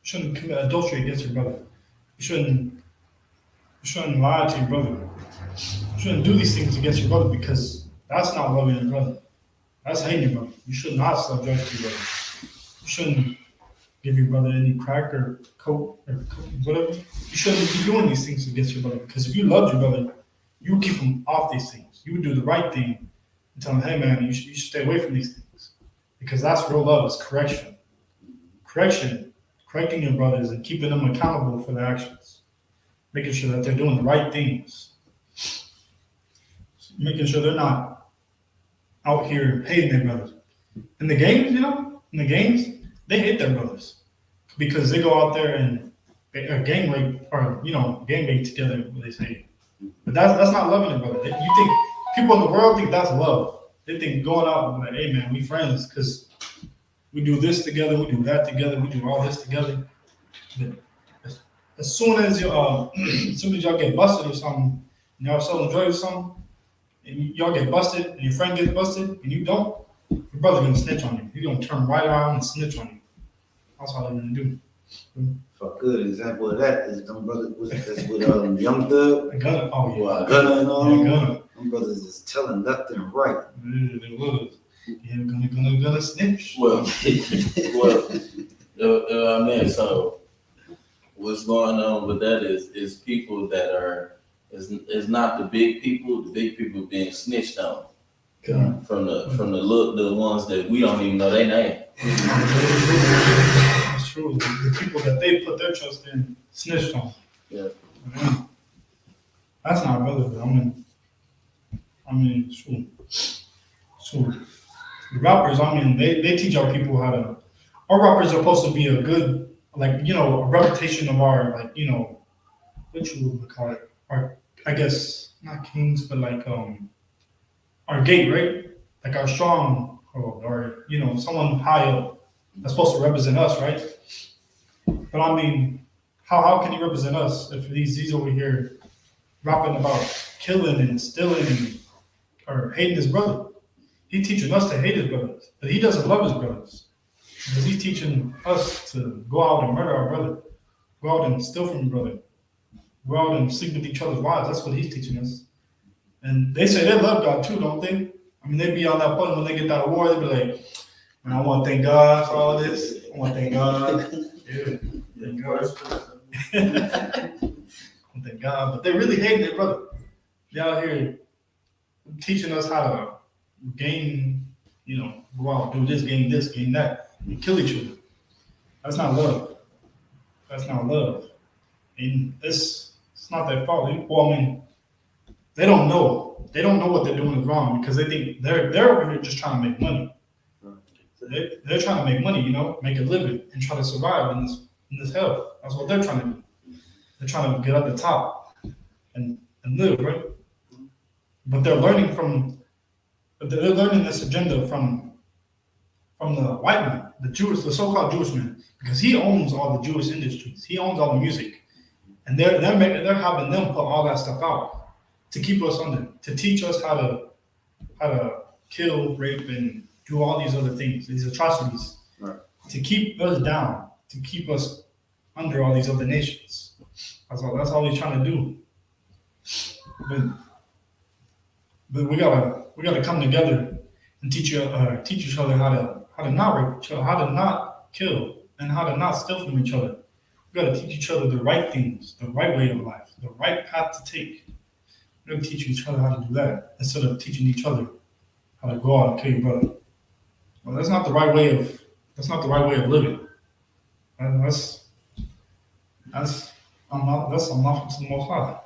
shouldn't commit adultery against your brother. You shouldn't lie to your brother. You shouldn't do these things against your brother because that's not loving your brother. That's hating your brother. You should not sell drugs to your brother. You shouldn't give your brother any crack or coke or whatever. You shouldn't be doing these things against your brother because if you loved your brother, you would keep him off these things. You would do the right thing and tell him, hey man, you should stay away from these things because that's real love. It's correction. Correcting your brothers and keeping them accountable for their actions. Making sure that they're doing the right things. Making sure they're not out here hating their brothers. In the games, they hate their brothers because they go out there and gang rape or gang bang together. What they say, but that's not loving their brother. You think people in the world think that's love? They think going out and like, hey man, we friends because we do this together, we do that together, we do all this together. But as soon as y'all get busted or something, and y'all selling drugs or something, and y'all get busted, and your friend gets busted, and you don't, your brother gonna snitch on you. He's gonna turn right around and snitch on you. That's all they're gonna do. So a good example of that is them brothers that's with Young Thug. A gunner, oh yeah. Gunner and all. Yeah, gunner. Them brothers is telling left and right. It was. Yeah, gonna snitch. Well, I mean, so what's going on with that is people that is not the big people. The big people being snitched on from the ones that we don't even know their name. That's true. The people that they put their trust in snitched on. Yeah. That's not brotherhood. I mean, true. The rappers, they teach our people how to. Our rappers are supposed to be a good, a reputation of our, what you would call it, our, I guess, not kings, but our gate, right? Like our strong, or someone high up that's supposed to represent us, right? But I mean, how can you represent us if these over here rapping about killing and stealing or hating his brother? He's teaching us to hate his brothers, but he doesn't love his brothers. Because he's teaching us to go out and murder our brother, go out and steal from your brother, go out and sleep with each other's wives. That's what he's teaching us. And they say they love God too, don't they? I mean, they be on that point when they get out of war, they be like, man, I want to thank God for all this. I want to thank God. Yeah, thank God. Thank God. But they really hate their brother. They out here teaching us how to gain, go out, do this, gain that, and kill each other. That's not love. That's not love. And it's not their fault. They don't know. They don't know what they're doing is wrong because they think they're over here just trying to make money. They're trying to make money, make a living and try to survive in this hell. That's what they're trying to do. They're trying to get at the top and live, right? But they're learning this agenda from from the white man, the so-called Jewish man, because he owns all the Jewish industries. He owns all the music, and they're having them put all that stuff out to keep us under, to teach us how to kill, rape, and do all these other things, these atrocities, Right. to keep us down, to keep us under all these other nations. That's all he's trying to do. But we gotta come together and teach each other how to not rape each other, how to not kill, and how to not steal from each other. We gotta teach each other the right things, the right way of life, the right path to take. We gotta teach each other how to do that instead of teaching each other how to go out and kill your brother. Well, that's not the right way of living. That's unlawful to the Most High.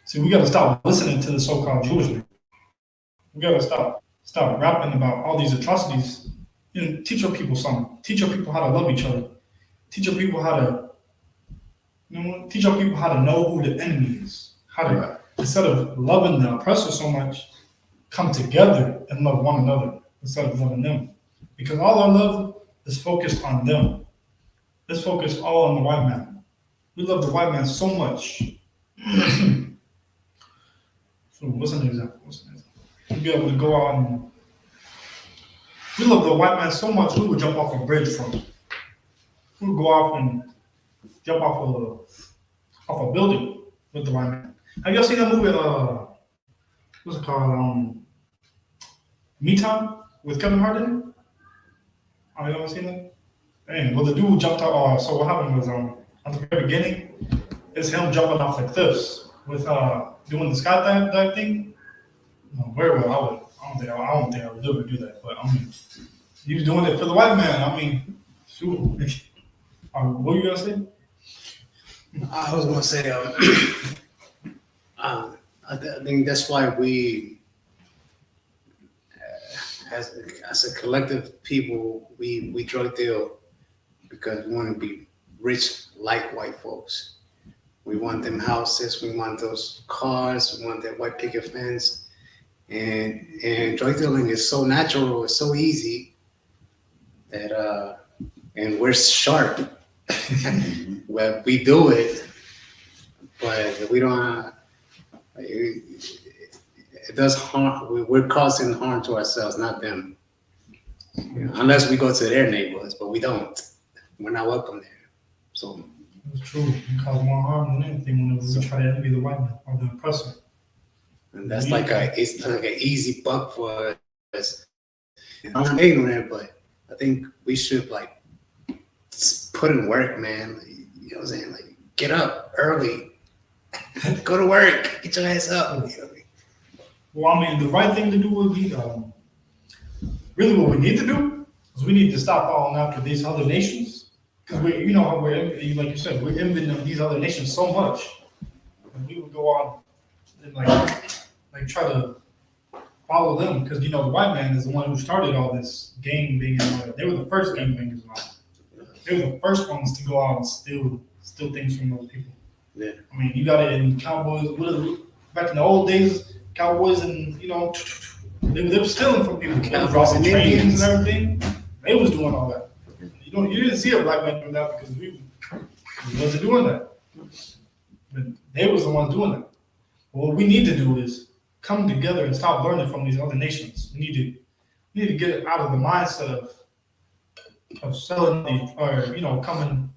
See, we got to stop listening to the so-called Jewish man. We got to stop rapping about all these atrocities. Teach our people something. Teach our people how to love each other. Teach our people how to, teach our people how to know who the enemy is. How to, instead of loving the oppressor so much, come together and love one another instead of loving them. Because all our love is focused on them. It's focused all on the white man. We love the white man so much. So what's an example? We'd be able to go out and we love the white man so much we would jump off a bridge from him. We would go off and jump off a building with the white man. Have y'all seen that movie? What's it called? Me Time with Kevin Hart in it? Have y'all ever seen that? Dang, well the dude jumped out. So what happened was at the very beginning, it's him jumping off the cliffs with doing the skydive thing. No, very well. I don't think I would ever do that. But I mean, he was doing it for the white man. I mean, shoot. What were you gonna say? I was gonna say, I think that's why we, as a collective people, we drug deal because we want to be rich like white folks. We want them houses, we want those cars, we want that white picket fence, and drug dealing is so natural, it's so easy that and we're sharp. Well, we do it, but we don't. It does harm. We're causing harm to ourselves, not them. Unless we go to their neighborhoods, but we don't. We're not welcome there. So It's true. It causes more harm than anything whenever we try to envy the white man or the oppressor. and that's it's like an easy buck for us. I'm ignorant, but I think we should like put in work, man. Like, you know what I'm saying? Like get up early, go to work, get your ass up. You know what I mean? Well, I mean, the right thing to do would be really what we need to do is we need to stop following after these other nations. Because like you said, we're envying these other nations so much. And we would go on and like try to follow them. Because, the white man is the one who started all this gang banging. They were the first gang bangers. They were the first ones to go out and steal things from those people. Yeah. I mean, you got it in Cowboys. Back in the old days, Cowboys and, they were stealing from people. Cowboys and trains Indians. and everything. They was doing all that. You didn't see a black man doing that because we wasn't doing that. But they was the ones doing that. What we need to do is come together and stop learning from these other nations. We need to get out of the mindset of selling or coming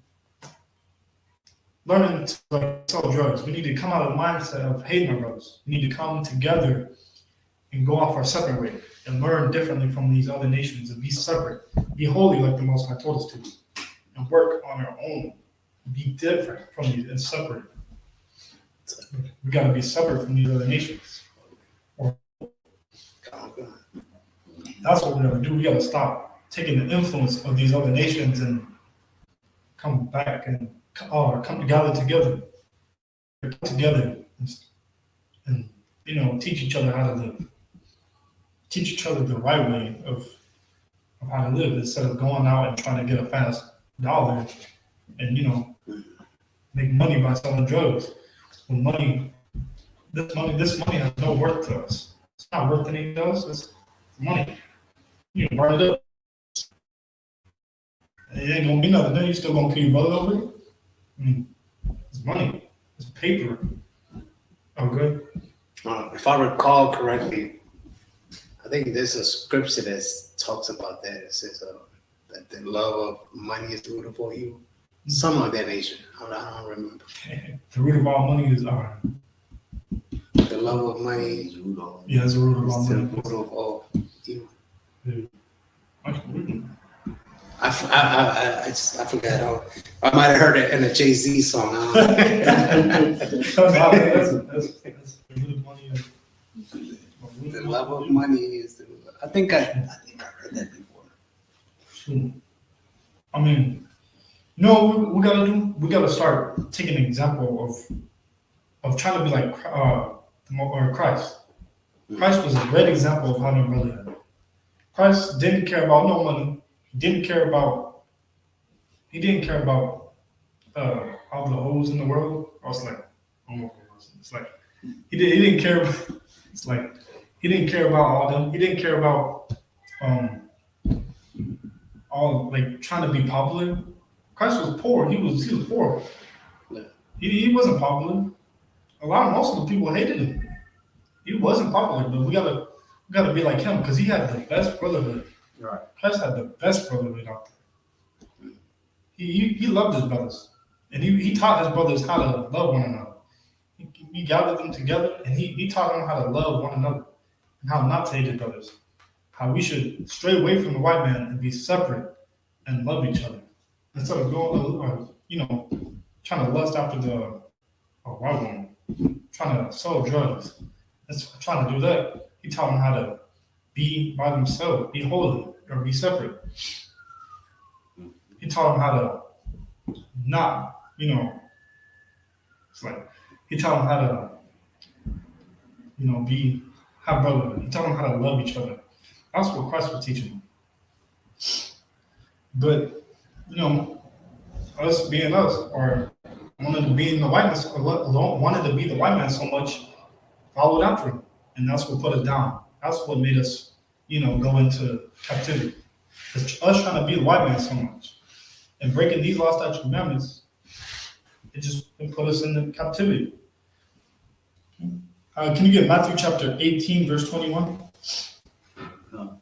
learning to sell drugs. We need to come out of the mindset of hating our brothers. We need to come together and go off our separate way and learn differently from these other nations and be separate, be holy like the Most High told us to, and work on our own, be different from these and separate. We got to be separate from these other nations. That's what we got to do. We got to stop taking the influence of these other nations and come back and come together and teach each other how to live. Teach each other the right way of how to live instead of going out and trying to get a fast dollar and make money by selling drugs. When this money has no worth to us. It's not worth anything to us. It's money. You can burn it up. It ain't gonna be nothing. Then you still gonna kill your brother over it. I mean, it's money. It's paper. Okay. If I recall correctly, I think there's a scripture that talks about that. It says that the love of money is the root of all evil. Something of that nature. I don't remember. The root of all money is The love of money yeah, it's the root of all is the money. root of all evil. I forgot. I might have heard it in a Jay-Z song. That's the root of money. The love of money is the. I think I heard that before. I mean, you know what we gotta do? We gotta start taking an example of trying to be like Christ. Christ was a great example of how to brotherhood. Christ didn't care about no money. He didn't care about all the hoes in the world. I was like, oh my goodness. It's like he didn't care. It's like he didn't care about all them. He didn't care about all like trying to be popular. Christ was poor. He was poor. He wasn't popular. Most of the people hated him. He wasn't popular, but we gotta be like him because he had the best brotherhood. Right. Christ had the best brotherhood out there. He loved his brothers, and he taught his brothers how to love one another. He gathered them together, and he taught them how to love one another and how not to hate his brothers. How we should stray away from the white man and be separate and love each other instead of going, trying to lust after the white woman, trying to sell drugs. Trying to do that. He taught them how to be by themselves, be holy, or be separate. He taught them how to not, it's like he taught them how to, have brotherhood. He taught them how to love each other. That's what Christ was teaching them. But, us being us, or wanted to be in the whiteness, or wanted to be the white man so much, followed after him. And that's what put us down. That's what made us, go into captivity. It's us trying to be the white man so much. And breaking these law, statutes, commandments, it put us into captivity. Can you get Matthew chapter 18, verse 21? No.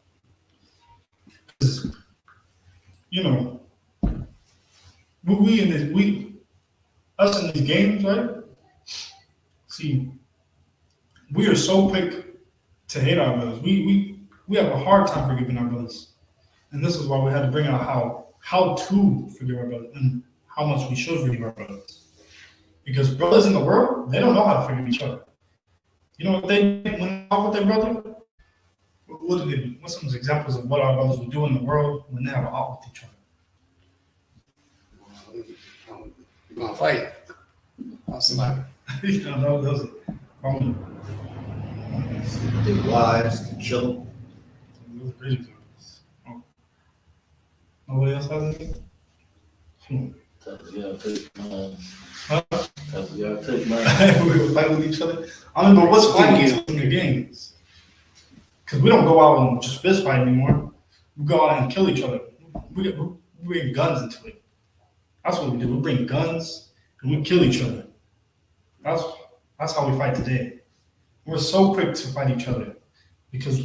Us in these games, right? See, we are so quick to hate our brothers. We have a hard time forgiving our brothers. And this is why we had to bring out how to forgive our brothers and how much we should forgive our brothers. Because brothers in the world, they don't know how to forgive each other. You know what they did when they talk with their brother? What did they do? What's some examples of what our brothers would do in the world when they have an out with each other? We're gonna fight. Awesome. That was Their wives, kill them. crazy. Nobody else has anything? You gotta take mine. Huh? You gotta take mine. We would fight with each other. I mean, but what's fighting in the games? Because we don't go out and just fist fight anymore. We go out and kill each other. We bring guns into it. That's what we do. We bring guns and we kill each other. That's how we fight today. We're so quick to fight each other because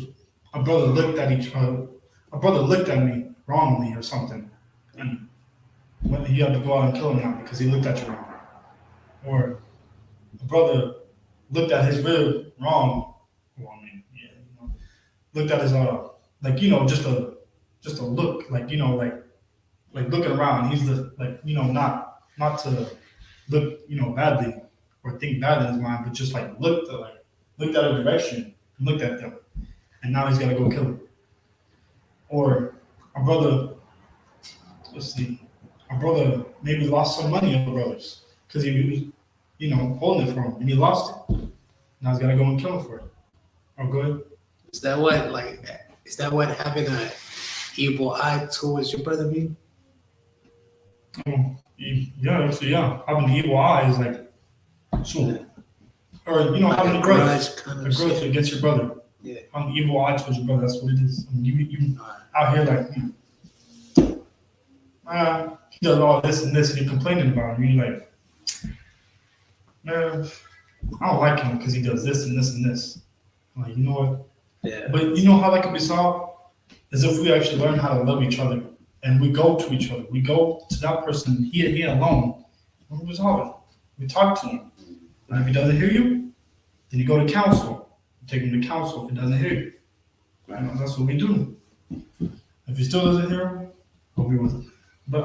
a brother looked at each other. A brother looked at me wrongly or something, and when you have to go out and kill him now because he looked at you wrong. Or a brother looked at his rib wrong. Well, I mean, yeah, looked at his just a look, like looking around. He's not to look badly or think bad in his mind, but just looked at a direction and looked at them, and now he's got to go kill him. Or a brother, a brother maybe lost some money on the brothers because he was, holding it for him and he lost it. Now he's got to go and kill him for it. Oh, go ahead. Is that what having an evil eye towards your brother mean? Yeah, having the evil eye is sure. Or having a grudge against your brother. Yeah. I'm evil eye towards your brother. That's what it is. I mean, you out here like, he does all this and this, and you're complaining about him. You're like, man, I don't like him because he does this and this and this. I'm like, you know what? Yeah. But you know how that can be solved? Is if we actually learn how to love each other and we go to each other. We go to that person, he alone, and we resolve it. We talk to him. And if he doesn't hear you, then you go to counsel. You take him to counsel if he doesn't hear you. You know, that's what we do. If he still doesn't hear him, we'll be with him. But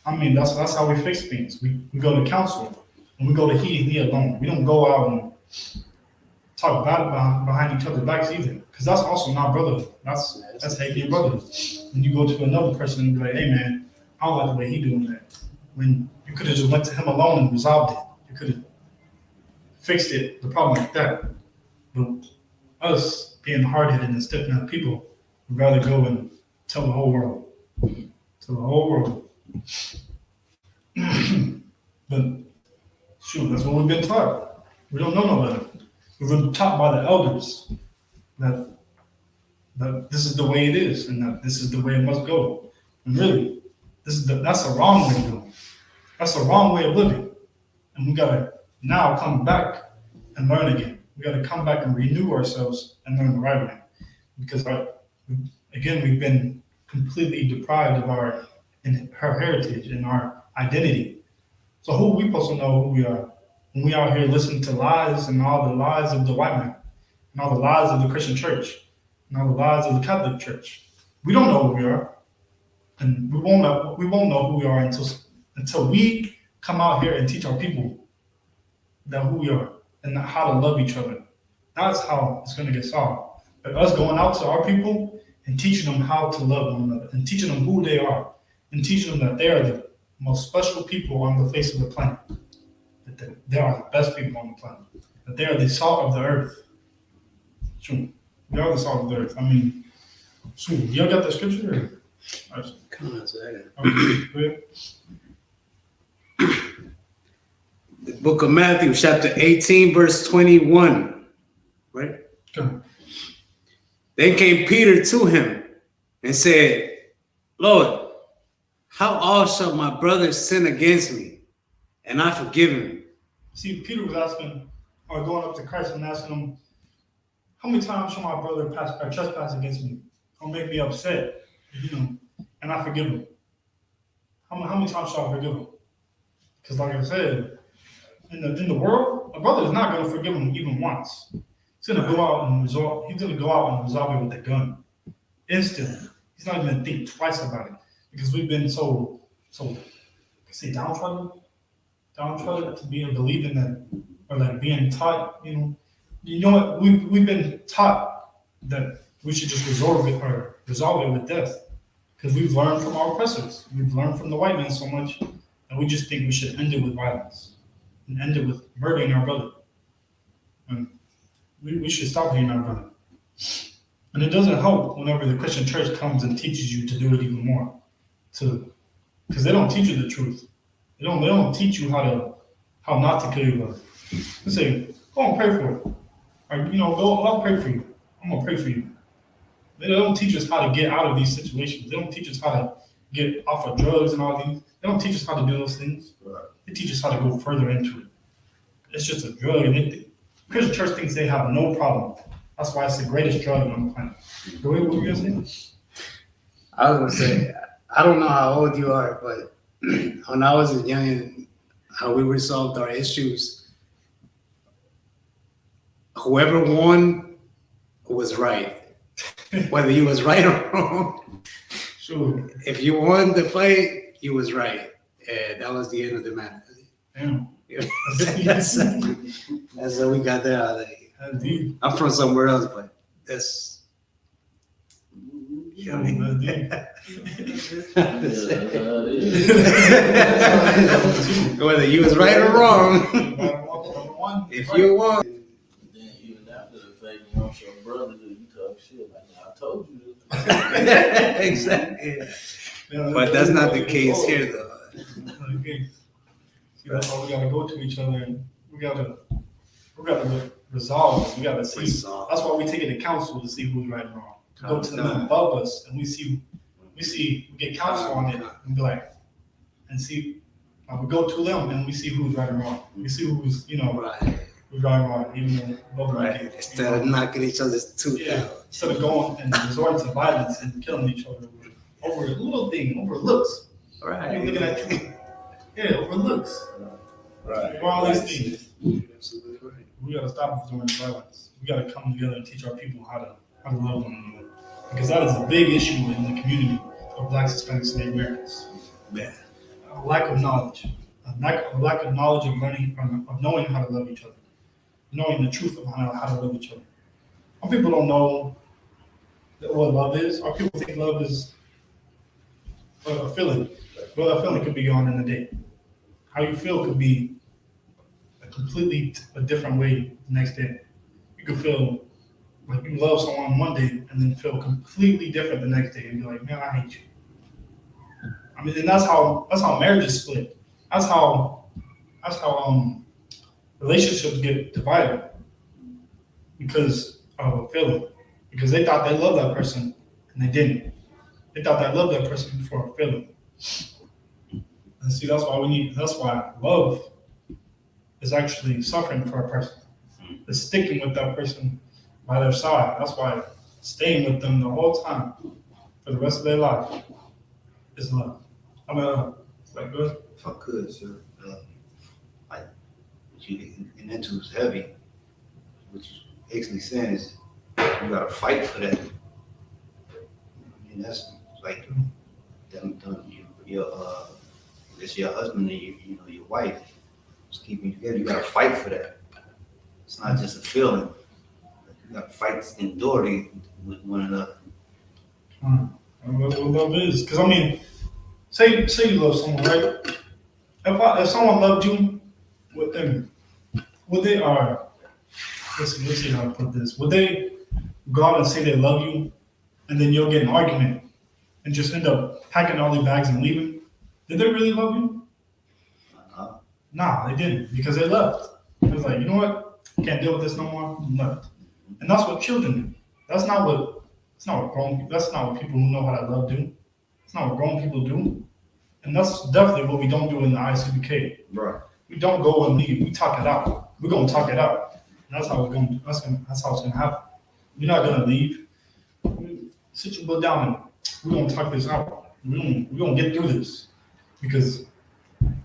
I mean, that's how we fix things. We go to counsel, and we go to he alone. We don't go out and talk bad behind each other's backs either, because that's also not brotherhood. That's hating your brother. When you go to another person and be like, hey man, I don't like the way he doing that. When you could have just went to him alone and resolved it. You could have fixed it, the problem like that. But us being hard-headed and stiff-necked people would rather go and tell the whole world. Tell the whole world. But shoot, that's what we've been taught. We don't know no better. We've been taught by the elders that this is the way it is and that this is the way it must go. And really, that's a wrong way to go. That's a wrong way of living. And we gotta now come back and learn again. We gotta come back and renew ourselves and learn the right way. Because again, we've been completely deprived of our heritage and our identity. So who are we supposed to know who we are? When we out here listening to lies and all the lies of the white man, and all the lies of the Christian church, and all the lies of the Catholic church, we don't know who we are, and we won't know who we are until we come out here and teach our people that who we are and how to love each other. That's how it's going to get solved. But us going out to our people and teaching them how to love one another, and teaching them who they are, and teaching them that they are the most special people on the face of the planet. That they are the best people on the planet. That they are the salt of the earth. True. We are the salt of the earth. I mean, so y'all got the scripture? Come on, second. Okay. The book of Matthew, chapter 18, verse 21. Right? Good. Then came Peter to him and said, Lord, how often shall my brother sin against me, and I forgive him? See, Peter was asking, or going up to Christ and asking him, how many times shall my brother trespass against me, or make me upset, and I forgive him? How many times shall I forgive him? Because like I said, in the world, a brother is not going to forgive him even once. He's going to go out and resolve it with a gun. Instantly. He's not even going to think twice about it. Because we've been so downtrodden to be believing that, or like being taught, you know what, we've been taught that we should just resolve it with death. Because we've learned from our oppressors. We've learned from the white man so much that we just think we should end it with violence and end it with murdering our brother. And we should stop hating our brother. And it doesn't help whenever the Christian church comes and teaches you to do it even more. Because they don't teach you the truth. They don't teach you how not to kill your brother. They say, go and pray for it. Or, I'll pray for you. I'm going to pray for you. They don't teach us how to get out of these situations. They don't teach us how to get off of drugs and all these. They don't teach us how to do those things. Right. They teach us how to go further into it. It's just a drug. And the Christian church thinks they have no problem. That's why it's the greatest drug on the planet. What were you going to say? I was going to say, I don't know how old you are, but when I was young, how we resolved our issues, whoever won was right. Whether you was right or wrong. Sure. If you won the fight, you was right. And that was the end of the matter. Damn. That's how we got there. Indeed. I'm from somewhere else, but that's... You know what I mean? Whether you was right or wrong, if you won. Then even after the fact, you know, your brother do you talk shit like, I told you this. Exactly. But that's not the case here, though. Okay. See, that's why we gotta go to each other, and we gotta resolve. We gotta see. Resolve. That's why we take it to counsel to see who's right and wrong. We go to them above us and we get counsel on it and be like, and see. We go to them and we see who's right and wrong. We see who's Right. who's right and wrong. Even though both Right. of us Instead of knocking each other's tooth yeah. out. Instead of going and resorting to violence and killing each other over a little thing, over looks. Right. You're looking at you. Yeah, over looks. Right. Over all these things. Absolutely right. We gotta stop resorting to violence. We gotta come together and teach our people how to love one another. Because that is a big issue in the community of Blacks, Hispanics, and Native Americans. Man. A lack of knowledge. A lack of knowledge of learning, of knowing how to love each other. Knowing the truth of how to love each other. Our people don't know what love is. Our people think love is a feeling. Well, that feeling could be gone in a day. How you feel could be a different way the next day. You could feel like you love someone one day and then feel completely different the next day and be like, man, I hate you. I mean, and that's how marriages split. That's how relationships get divided because of a feeling. Because they thought they loved that person and they didn't. They thought they loved that person for a feeling. And see, that's why love is actually suffering for a person. It's sticking with that person by their side. That's why staying with them the whole time for the rest of their life is love. I mean, is that good? If I could, sir, like what you getting into is heavy. What you basically saying is you gotta fight for that. And that's like it's your husband and your wife. Just keeping you together. You gotta fight for that. It's not just a feeling. You gotta fight and endure with one another. What love is, because I mean, say you love someone, right? If someone loved you, would they let's see how to put this. Would they go out and say they love you, and then you'll get an argument and just end up packing all their bags and leaving? Did they really love you? Nah, they didn't, because they left. It was like, you know what? Can't deal with this no more. And left. And that's what children do. That's not what people who know how to love do. It's not what grown people do. And that's definitely what we don't do in the Isupk. Right. We don't go and leave. We talk it out. We're gonna talk it out. And that's how it's gonna happen. We're not gonna leave. Sit your butt down and we're gonna talk this out. We're gonna get through this. Because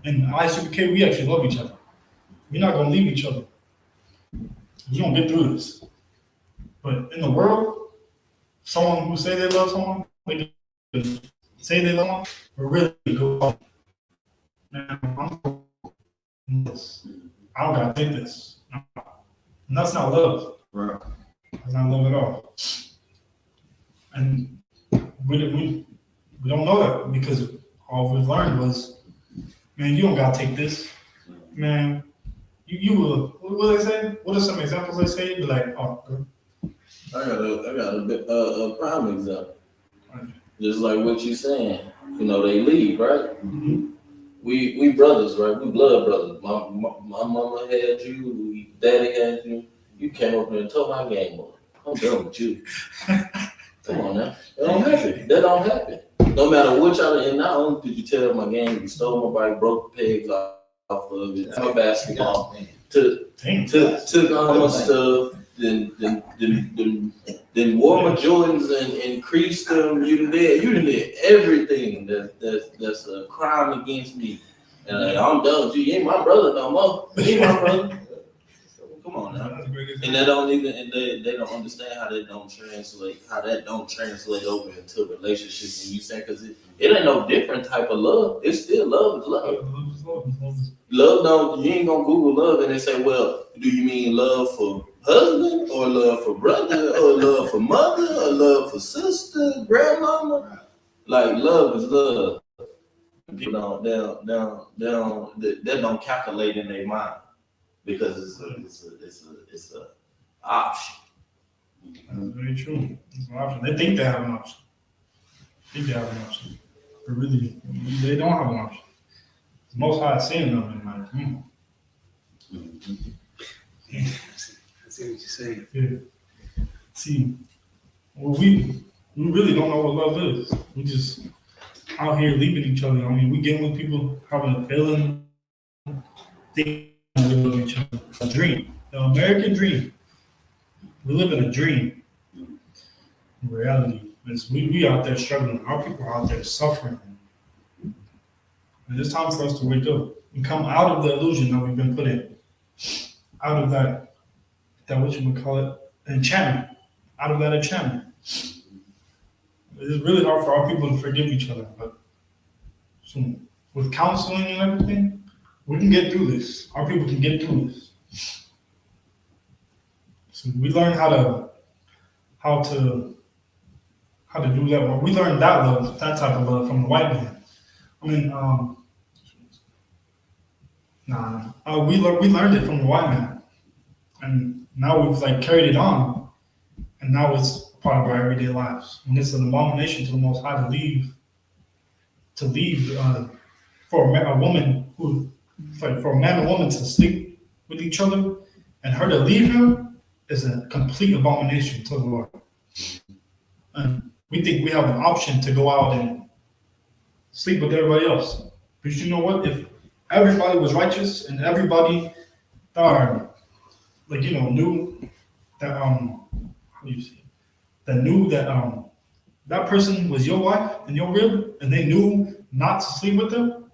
in Isupk, we actually love each other. We're not gonna leave each other. We're gonna get through this. But in the world, someone who say they love someone, they say they love someone, but really go, man, I don't gotta take this. And that's not love. Right. That's not love at all. And we don't know that because all we've learned was, man, you don't gotta take this. Man, you will. What do they say? What are some examples they say? Be like, oh, good. I got a prime example. Just like what you're saying, they leave, right? Mm-hmm. We brothers, right? We blood brothers. My mama had you, daddy had you. You came up here and told my game up. I'm done with you. Come on now. That don't happen. No matter what y'all, and not only did you tear up my game, you stole my bike, broke the pegs off of it, my basketball, took all my stuff, then wore my Jordans and creased them. You did everything that's a crime against me. And I'm done with you. You ain't my brother no more. You ain't my brother. Come on now. And they don't understand how that don't translate over into relationships. And you say, because it ain't no different type of love. It's still love is love. Love don't, you ain't gonna Google love and they say, well, do you mean love for husband or love for brother or love for mother or love for sister, grandmama? Like love is love. People don't calculate in their mind because it's a option. That's very true. It's an option. They think they have an option. But really, they don't have an option. Most High is seeing them and like, That's see what you're saying. Yeah. See, well, we really don't know what love is. We just out here leaving each other. I mean, we get with people having a feeling, thinking we love each other. A dream, the American dream. We live in a dream. In reality is we out there struggling. Our people are out there suffering. And it's time for us to wake up and come out of the illusion that we've been put in. Out of that what you would call it, enchantment. Out of that enchantment. It's really hard for our people to forgive each other, but so with counseling and everything, we can get through this. Our people can get through this. So we learn how to do that. Well, we learned that love, that type of love from the white man. I mean, we learned it from the white man, and now we've like carried it on, and now it's part of our everyday lives. And it's an abomination to the Most High to leave for a woman who, like for a man and woman to sleep with each other, and her to leave him is a complete abomination to the Lord. And we think we have an option to go out and sleep with everybody else. But you know what? If everybody was righteous and everybody knew that that person was your wife and your rib, and they knew not to sleep with them,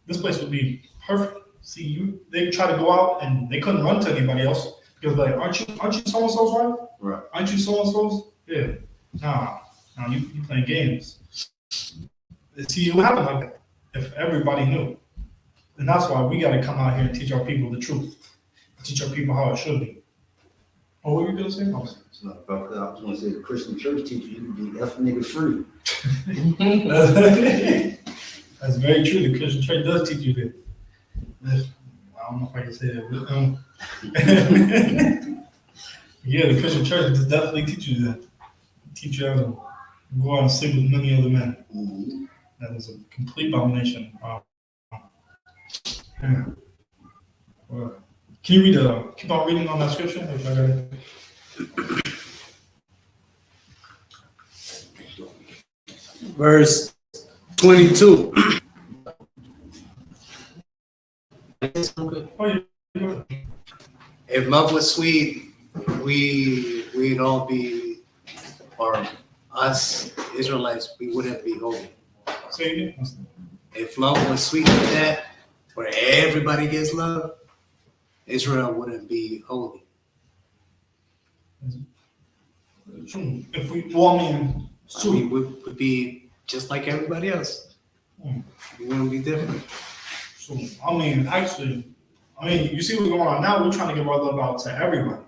this place would be perfect. See, they try to go out and they couldn't run to anybody else because like, aren't you so and so's wife? Right. Aren't you so and so's? Yeah. Nah, you playing games. See, it would happen like that if everybody knew. And that's why we got to come out here and teach our people the truth. Teach our people how it should be. Oh, what were you going to say? It's not about that. I was going to say the Christian church teaches you to be F nigga free. That's very true. The Christian church does teach you that. I don't know if I can say that. But, yeah, the Christian church does definitely teach you that. Teach you how to go out and sleep with many other men. Mm-hmm. That is a complete abomination. Yeah. Well, can you keep on reading on that scripture? Verse 22. Oh, yeah. If love was sweet, we'd all be, or us Israelites, we wouldn't be holy. Say it again. If love was sweet like that, where everybody gets love, Israel wouldn't be holy. If we, We would be just like everybody else. We wouldn't be different. So, you see what's going on now? We're trying to give our love out to everybody.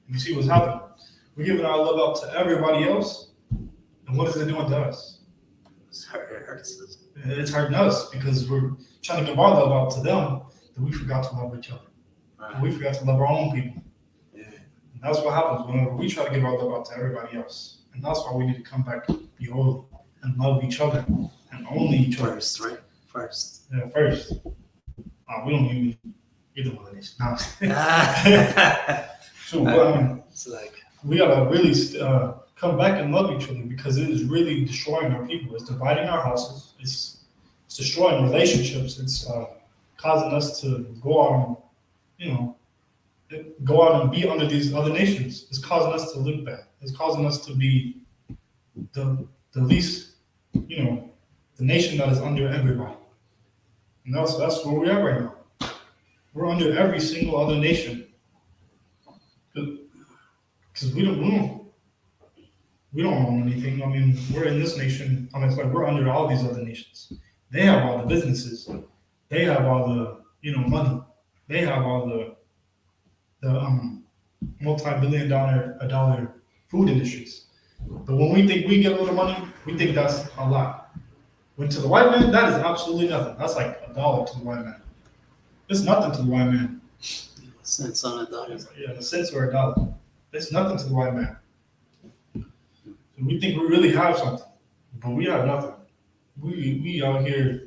You see what's happening? We're giving our love out to everybody else. And what is it doing to us? It hurts us. It's hurting us because we're trying to give our love out to them, that we forgot to love each other. And we forgot to love our own people. Yeah. And that's what happens whenever we try to give our love out to everybody else. And that's why we need to come back and be holy and love each other and only each other. First, right? First. Yeah, first. We don't even either one of these. No. So It's like, we gotta really come back and love each other because it is really destroying our people. It's dividing our houses. It's destroying relationships. It's causing us to go out and be under these other nations. It's causing us to look bad. It's causing us to be the least, the nation that is under everybody. And that's where we are right now. We're under every single other nation. Because we don't own anything. I mean, we're in this nation. I mean, it's like we're under all these other nations. They have all the businesses. They have all the, money. They have all the multi-billion-dollar food industries. But when we think we get a little money, we think that's a lot. When to the white man, that is absolutely nothing. That's like $1 to the white man. It's nothing to the white man. cents on a dollar. Yeah, the cents or $1. It's nothing to the white man. So we think we really have something, but we have nothing. We out here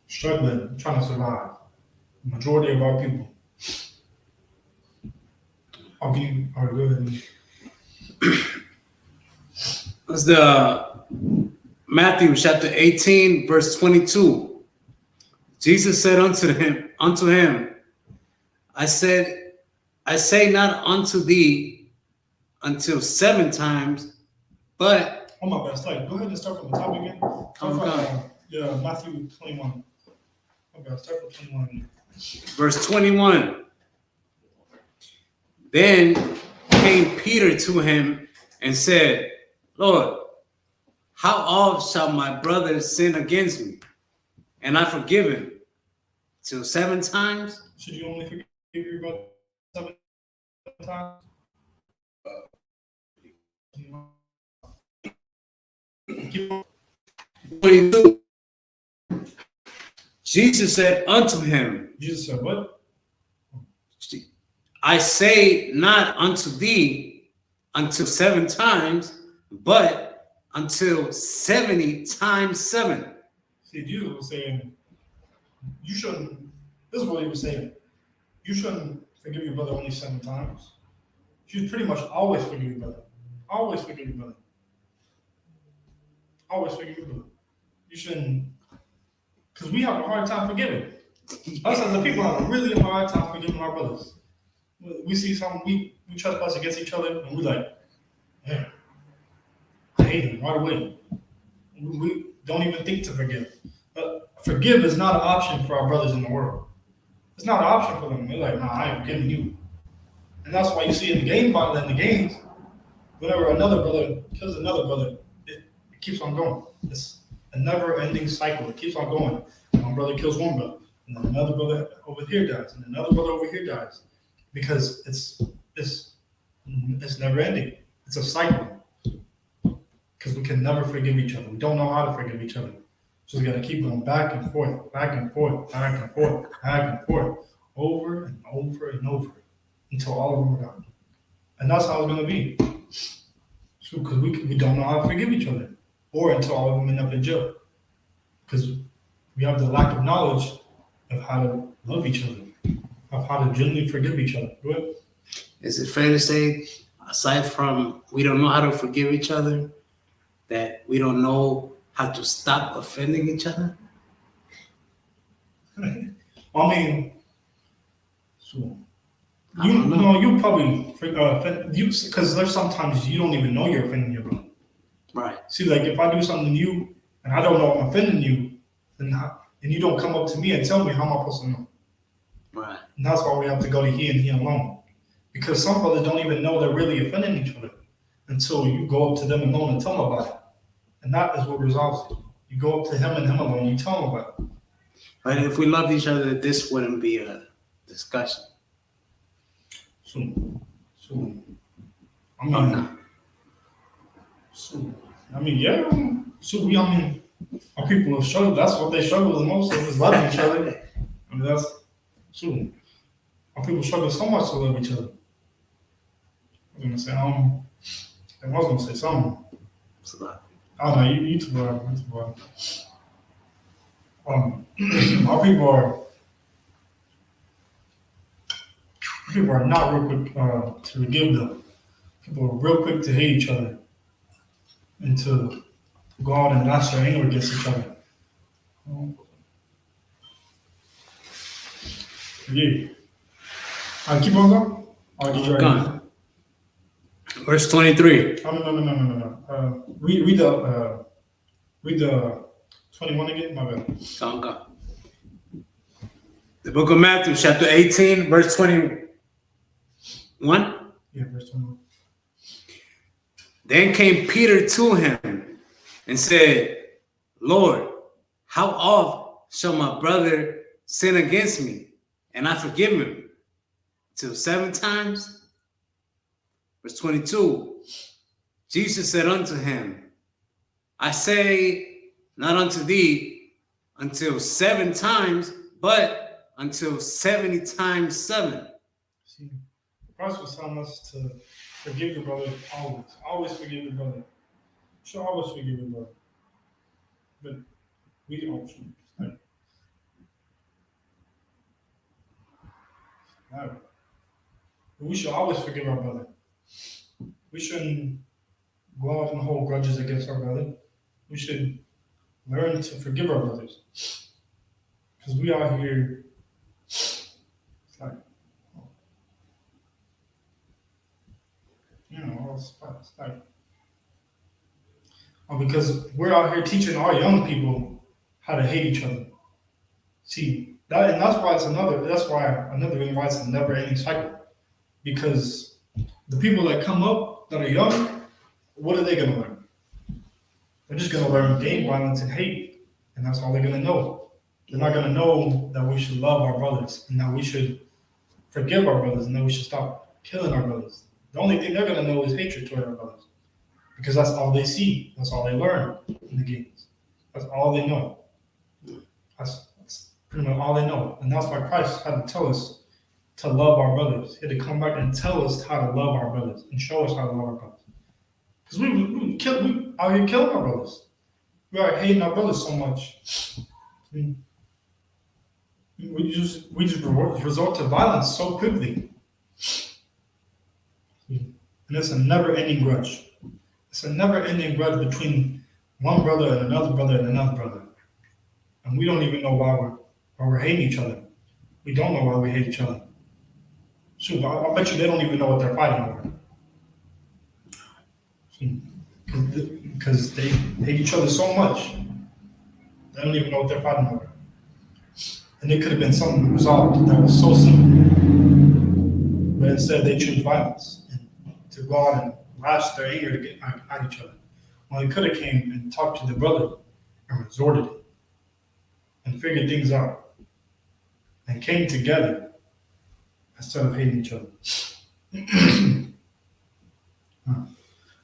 struggling, trying to survive. The majority of our people I'll give you. All right, go ahead. It's the Matthew chapter 18, verse 22. Jesus said unto him, I say not unto thee until 7 times, but Oh my bad. Sorry. Go ahead and start from the top again. Start from Matthew 21. Okay, start from 21 again. Verse 21. Then came Peter to him and said, Lord, how oft shall my brother sin against me, and I forgive him? Till 7 times? Should you only forgive your brother 7 times? 22. Jesus said unto him, Jesus said, what? I say not unto thee until 7 times, but until 70 times 7. See, Jesus was saying, you shouldn't, this is what he was saying. You shouldn't forgive your brother only 7 times. You should pretty much always forgive your brother. Always forgive your brother. Always forgive your brother. You shouldn't, because we have a hard time forgiving. Us as a people have a really hard time forgiving our brothers. We see something, we trespass against each other, and we're like, yeah, I hate him right away. We don't even think to forgive. Forgive is not an option for our brothers in the world. It's not an option for them. They're like, nah, I am forgiving you. And that's why you see in the games, whenever another brother kills another brother, it keeps on going. It's a never-ending cycle. It keeps on going. One brother kills one brother, and then another brother over here dies, and another brother over here dies, because it's never ending. It's a cycle. Because we can never forgive each other. We don't know how to forgive each other. So we got to keep going back and forth, back and forth, back and forth, back and forth, over and over and over, until all of them are gone. And that's how it's going to be. So, because we don't know how to forgive each other, or until all of them end up in jail. Because we have the lack of knowledge of how to love each other, of how to genuinely forgive each other. Go ahead. Is it fair to say, aside from we don't know how to forgive each other, that we don't know how to stop offending each other? I mean, so you probably offend you, because there's sometimes you don't even know you're offending your brother. Right. See, like if I do something to you and I don't know I'm offending you, and you don't come up to me and tell me, how am I supposed to know? Right. And that's why we have to go to he and he alone, because some brothers don't even know they're really offending each other until you go up to them alone and tell them about it. And that is what resolves it. You go up to him and him alone, you tell him about it. But if we loved each other, this wouldn't be a discussion. So I mean, yeah. So our people have struggled. That's what they struggle the most with, is loving each other. I mean, that's so. Our people struggle so much to love each other. I was gonna say something. Oh no, you too bad. Our people are not real quick to forgive them. People are real quick to hate each other and to go out and lash their anger against each other. Yeah. Keep on going. Or did you already? Verse 23. No. Read the 21 again. My bad. The book of Matthew, chapter 18, verse 21. Yeah, verse 21. Then came Peter to him and said, Lord, how oft shall my brother sin against me, and I forgive him? Till 7 times? Verse 22. Jesus said unto him, I say not unto thee until 7 times, but until 70 times 7. See, Christ was telling us to forgive your brother always. Always forgive your brother. You should always forgive your brother. But we don't. We should always forgive our brother. We shouldn't go out and hold grudges against our brother. We should learn to forgive our brothers. Because we are here, it's like, you know, it's like, because we're out here teaching our young people how to hate each other. See, that's why another reason why it's a never-ending cycle. Because the people that come up that are young, what are they going to learn? They're just going to learn gang violence and hate, and that's all they're going to know. They're not going to know that we should love our brothers, and that we should forgive our brothers, and that we should stop killing our brothers. The only thing they're going to know is hatred toward our brothers, because that's all they see. That's all they learn in the games. That's all they know. That's pretty much all they know. And that's why Christ had to tell us to love our brothers. He had to come back and tell us how to love our brothers and show us how to love our brothers. Because we out here killing our brothers. We are hating our brothers so much. We just resort to violence so quickly. And it's a never-ending grudge. It's a never-ending grudge between one brother and another brother and another brother. And we don't even know why we're hating each other. We don't know why we hate each other. Shoot, I bet you they don't even know what they're fighting over. Because they hate each other so much, they don't even know what they're fighting over. And it could have been something resolved that was so simple. But instead they choose violence and to go out and lash their anger to get at each other. Well, they could have came and talked to the brother and resorted it and figured things out and came together instead of hating each other.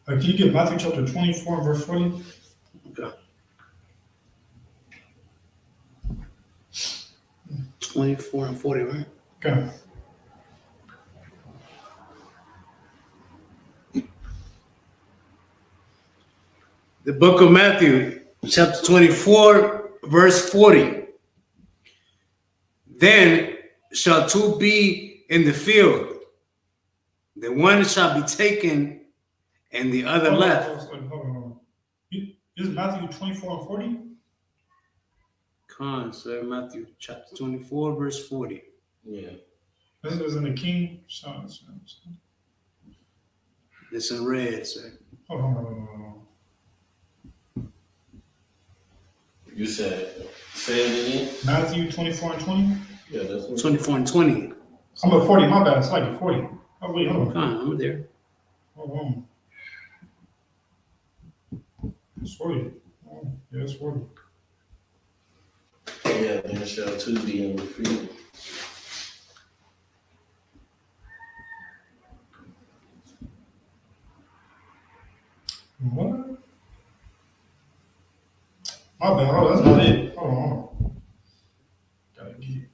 Can you get Matthew chapter 24 and verse 40? Okay. 24 and 40, right? Okay. The book of Matthew, chapter 24, verse 40. Then shall two be in the field, the one shall be taken and the other left. Hold on. Is Matthew 24 and 40? Come on, sir. Matthew chapter 24, verse 40. Yeah. This is in the King. It's in red, sir. Hold on. You said, say it again? Matthew 24 and 20? Yeah, that's what 24 and 20. I'm at 40, my bad. It's like 40. Oh, wait, hold on. Come on, I'm there. Hold on. It's 40. Oh, yeah, it's 40. Yeah, then shall two be in the field. What? My bad. Oh, that's not it. Hold on. Gotta get it.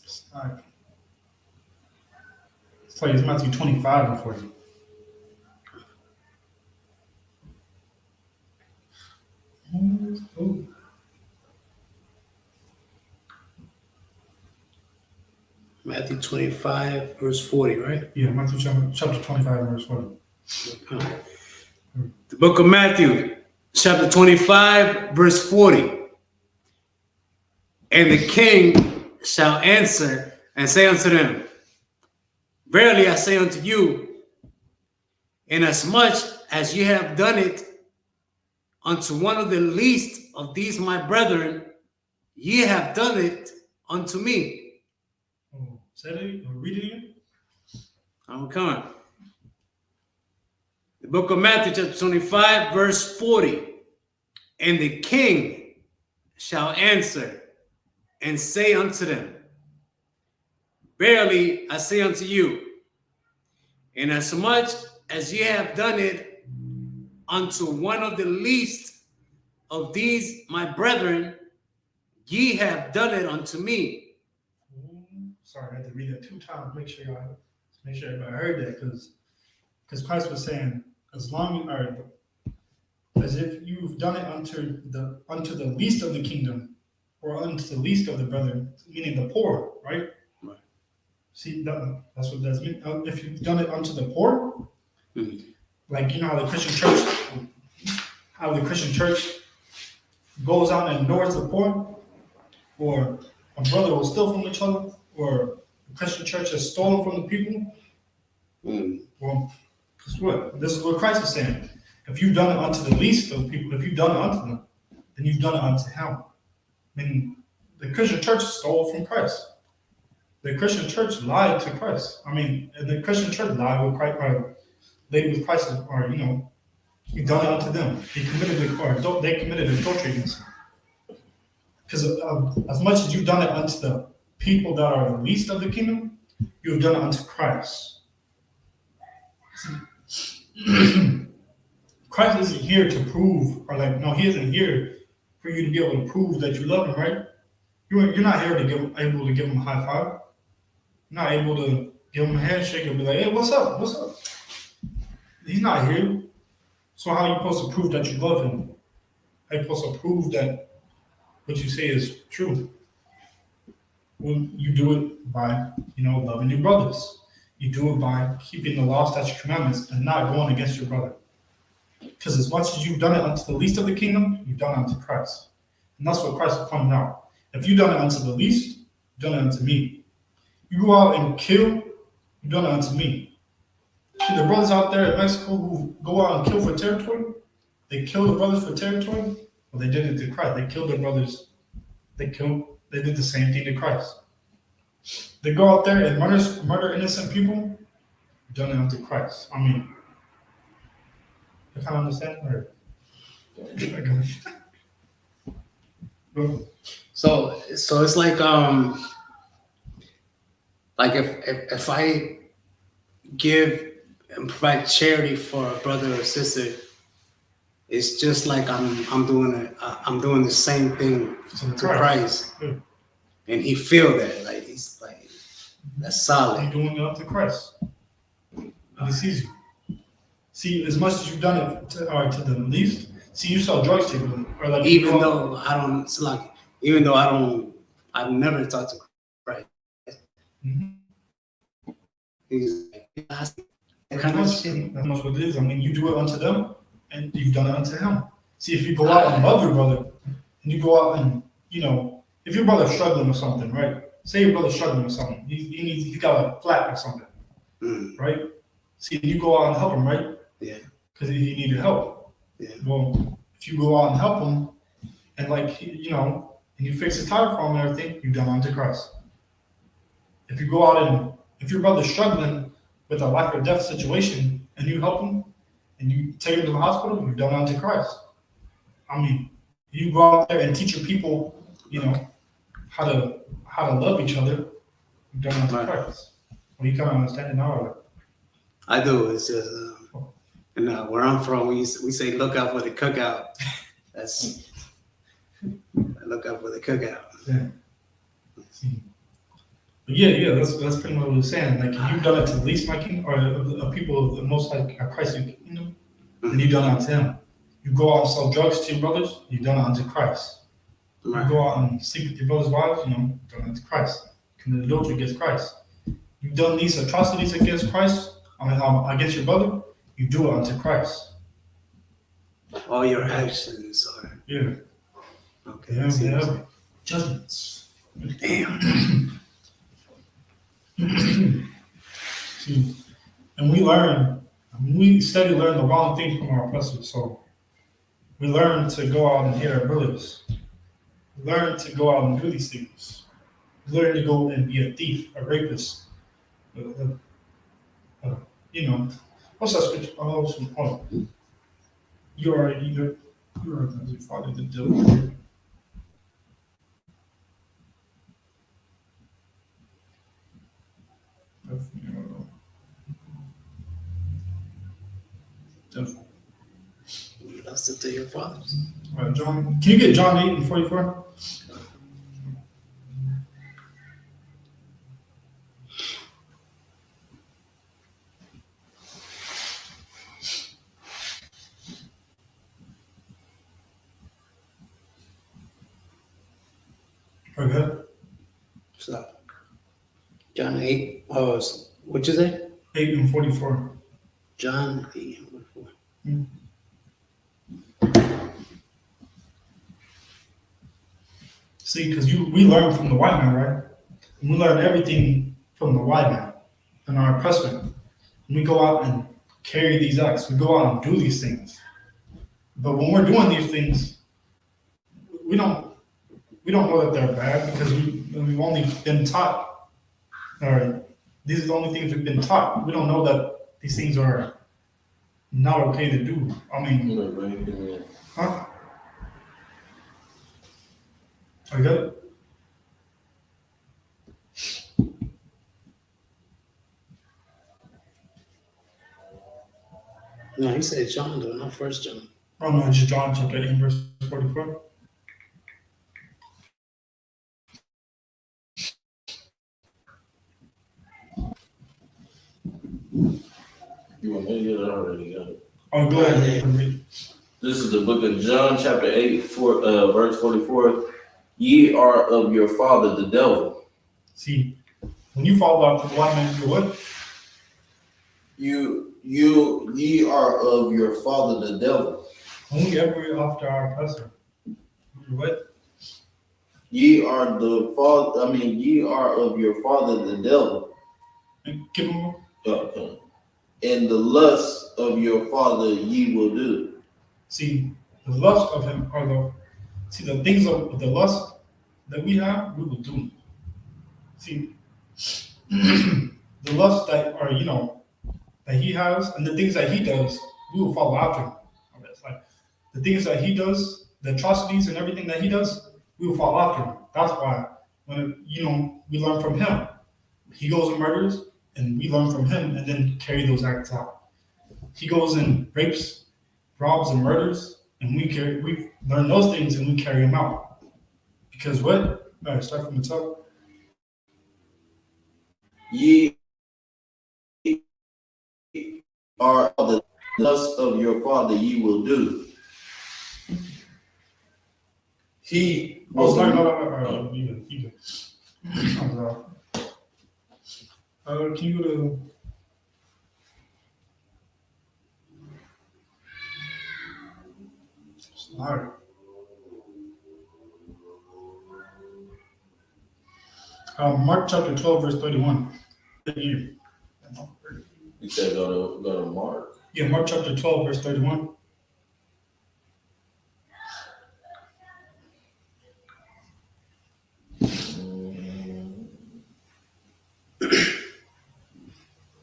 It's like it's Matthew 25 and 40. Oh. Matthew 25, verse 40, right? Yeah, Matthew chapter 25 verse 40. The book of Matthew, chapter 25, verse 40. And the king shall answer and say unto them, Verily I say unto you, inasmuch as ye have done it unto one of the least of these my brethren, ye have done it unto me. Oh, say it or read it again. I'm coming. The book of Matthew, chapter 25, verse 40. And the king shall answer and say unto them, Verily I say unto you, inasmuch as ye have done it unto one of the least of these my brethren, ye have done it unto me. Sorry, I had to read that 2 times. Make sure everybody heard that, because Christ was saying, as if you've done it unto the least of the kingdom, or unto the least of the brethren, meaning the poor, right? Right. See, that's what that's mean. If you've done it unto the poor, like you know how the Christian church goes out and ignores the poor, or a brother will steal from each other, or the Christian church has stolen from the people. Well, guess what? This is what Christ is saying. If you've done it unto the least of people, if you've done it unto them, then you've done it unto him. I mean, the Christian church stole from Christ. The Christian church lied to Christ. I mean, the Christian church lied with Christ, or laid with Christ, or you know, he done it unto them. They committed adultery against him. Because as much as you've done it unto the people that are the least of the kingdom, you have done it unto Christ. Christ isn't here to prove, or like, no, he isn't here for you to be able to prove that you love him, right? You're not here to able to give him a high five. You're not able to give him a handshake and be like, hey, what's up? What's up? He's not here. So how are you supposed to prove that you love him? How are you supposed to prove that what you say is true? Well, you do it by, you know, loving your brothers. You do it by keeping the law, statutes, commandments, and not going against your brother. Because as much as you've done it unto the least of the kingdom, you've done it unto Christ. And that's what Christ is pointing out. If you've done it unto the least, you've done it unto me. You go out and kill, you've done it unto me. See, the brothers out there in Mexico who go out and kill for territory, they kill the brothers for territory. Well, they did it to Christ. They killed their brothers. They did the same thing to Christ. They go out there and murder innocent people, done it unto Christ. I mean, you kind of understand? Or, So it's like if I give and provide charity for a brother or sister, it's just like I'm doing the same thing to Christ, and he feel that, like he's like, that's solid. You're doing it up to Christ. And he sees you. See, as much as you've done it to the least, see, you sell drugs to people. Or like Even though I've never talked to Christ. Mm-hmm. He's like, That's what it is. I mean, you do it unto them, and you've done it unto him. See, if you go out and love your brother, and you go out and, you know, if your brother's struggling with something, right? Say your brother's struggling with something. He got a flat or something, right? See, you go out and help him, right? Yeah. Because he needed help. Yeah. Well, if you go out and help him, and like, you know, and you fix his tire for him and everything, you've done unto Christ. If you go out and, if your brother's struggling with a life or death situation, and you help him, and you take him to the hospital, you've done unto Christ. I mean, you go out there and teach your people, you know, how to love each other, you've done unto Christ. Well, you kind of understand it now. I do. It's just, and where I'm from, we say look out for the cookout. That's look out for the cookout. Yeah. But yeah, that's pretty much what we're saying. Like, if you've done it to the least my kingdom, or the people of the most like Christ kingdom, then you've done it unto him. You go out and sell drugs to your brothers, you've done it unto Christ. Right. You go out and sleep with your brother's wives, you know, you've done it unto Christ. Commit adultery against Christ. You've done these atrocities against Christ, against your brother, you do it unto Christ. All your actions are. Yeah. Okay. Yeah. Judgments. Damn. See, and we study learn the wrong thing from our oppressors. So we learn to go out and hate our brothers. We learn to go out and do these things. We learn to go and be a thief, a rapist. You know, what's that scripture? Oh, hold on. You are as your father the devil. You lost it to your fathers. All right, John. Can you get John 8:44? Okay. So, John 8. Oh, what'd you say? 8 and 44. John 8 and 44. See, because we learn from the white man, right? And we learn everything from the white man and our oppressor. And we go out and carry these acts. We go out and do these things. But when we're doing these things, we don't know that they're bad because we've only been taught. All right, these are the only things we've been taught. We don't know that these things are not okay to do. I mean, huh? I got it. No, he said John, though, not First John. Oh no, it's John chapter 8, verse 44. You want me to get it already? Got it. Oh, go ahead and read. This is the book of John, chapter 8, verse 44. Ye are of your father, the devil. See, when you fall out to the white man, you're what? Ye are of your father, the devil. Only ever after our oppressor. You're what? Ye are the father. I mean, ye are of your father, the devil. And give him more. And the lust of your father ye will do. See, the lust of him are the things of the lust that we have, we will do. See, the lust that are, that he has and the things that he does, we will follow after him. It's like the things that he does, the atrocities and everything that he does, we will follow after him. That's why when we learn from him. He goes and murders, and we learn from him and then carry those acts out. He goes and rapes, robs, and murders, and we learn those things and we carry them out. Because what? All right, start from the top. Ye are the lust of your father ye will do. He was No. Even. Can you go to Sorry. Mark chapter 12, verse 31. You said go to Mark. Yeah, Mark chapter 12, verse 31.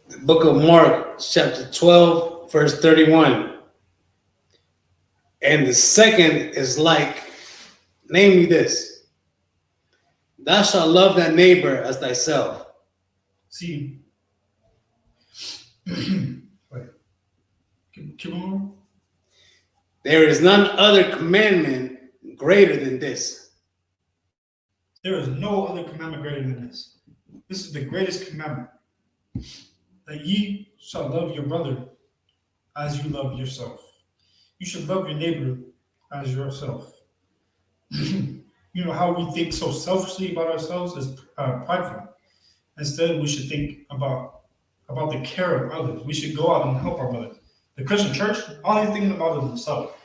The book of Mark, chapter 12, verse 31. And the second is like, namely this: thou shalt love thy neighbor as thyself. See, wait. Keep on. There is none other commandment greater than this. There is no other commandment greater than this. This is the greatest commandment, that ye shall love your brother as you love yourself. You should love your neighbor as yourself. How we think so selfishly about ourselves is prideful. Instead, we should think about the care of others. We should go out and help our brothers. The Christian church, all he's thinking about is himself.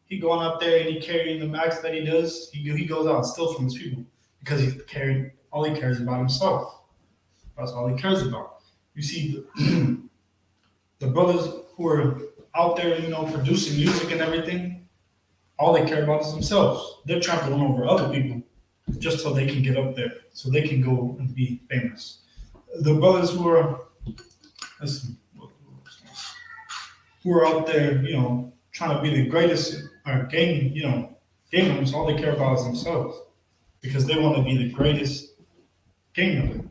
He going out there and he carrying the acts that he does. He goes out and steals from his people because all he cares about himself. That's all he cares about. You see, the brothers who are out there, producing music and everything, all they care about is themselves. They're trampling over other people just so they can get up there, so they can go and be famous. The brothers who are out there, trying to be the greatest gamers, all they care about is themselves because they want to be the greatest gamer.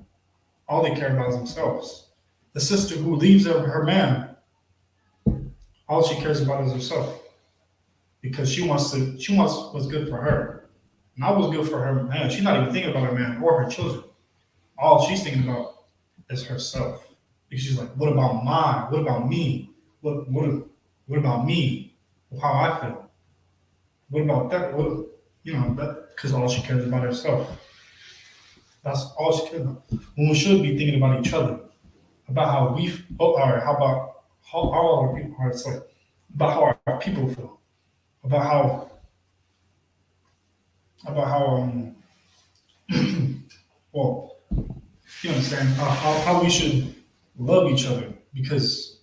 All they care about is themselves. The sister who leaves her man, all she cares about is herself because she wants what's good for her, not what's good for her man. She's not even thinking about her man or her children. All she's thinking about is herself because she's like, what about me? What about me? How I feel? What about that? Because all she cares about herself. That's all she cares about. When we should be thinking about each other, about how we, or how about how our people are, sorry, about how our people feel, about how well, you understand how we should love each other, because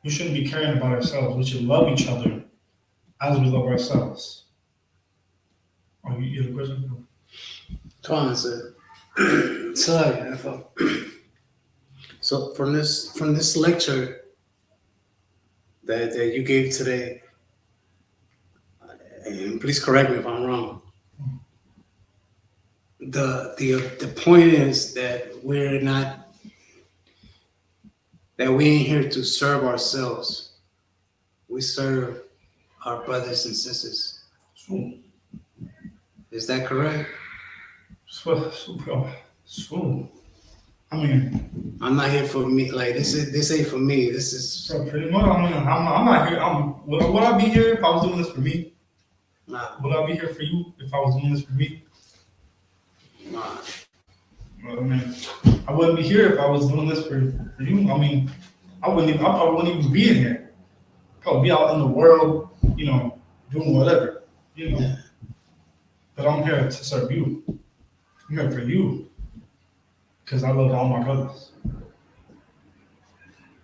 we shouldn't be caring about ourselves. We should love each other as we love ourselves. Oh, you have a question? Come on, sir. So from this lecture that you gave today, and please correct me if I'm wrong. The point is that we ain't here to serve ourselves. We serve our brothers and sisters. True. Is that correct? So, I mean, I'm not here for me. Like this ain't for me. This is so pretty much. I mean, I'm not here. Would I be here if I was doing this for me? nah. Would I be here for you if I was doing this for me? Nah. I mean, I wouldn't be here if I was doing this for you. I mean, I probably wouldn't even be in here. Probably be out in the world, doing whatever, Yeah. But I'm here to serve you. I'm here for you, because I love all my brothers.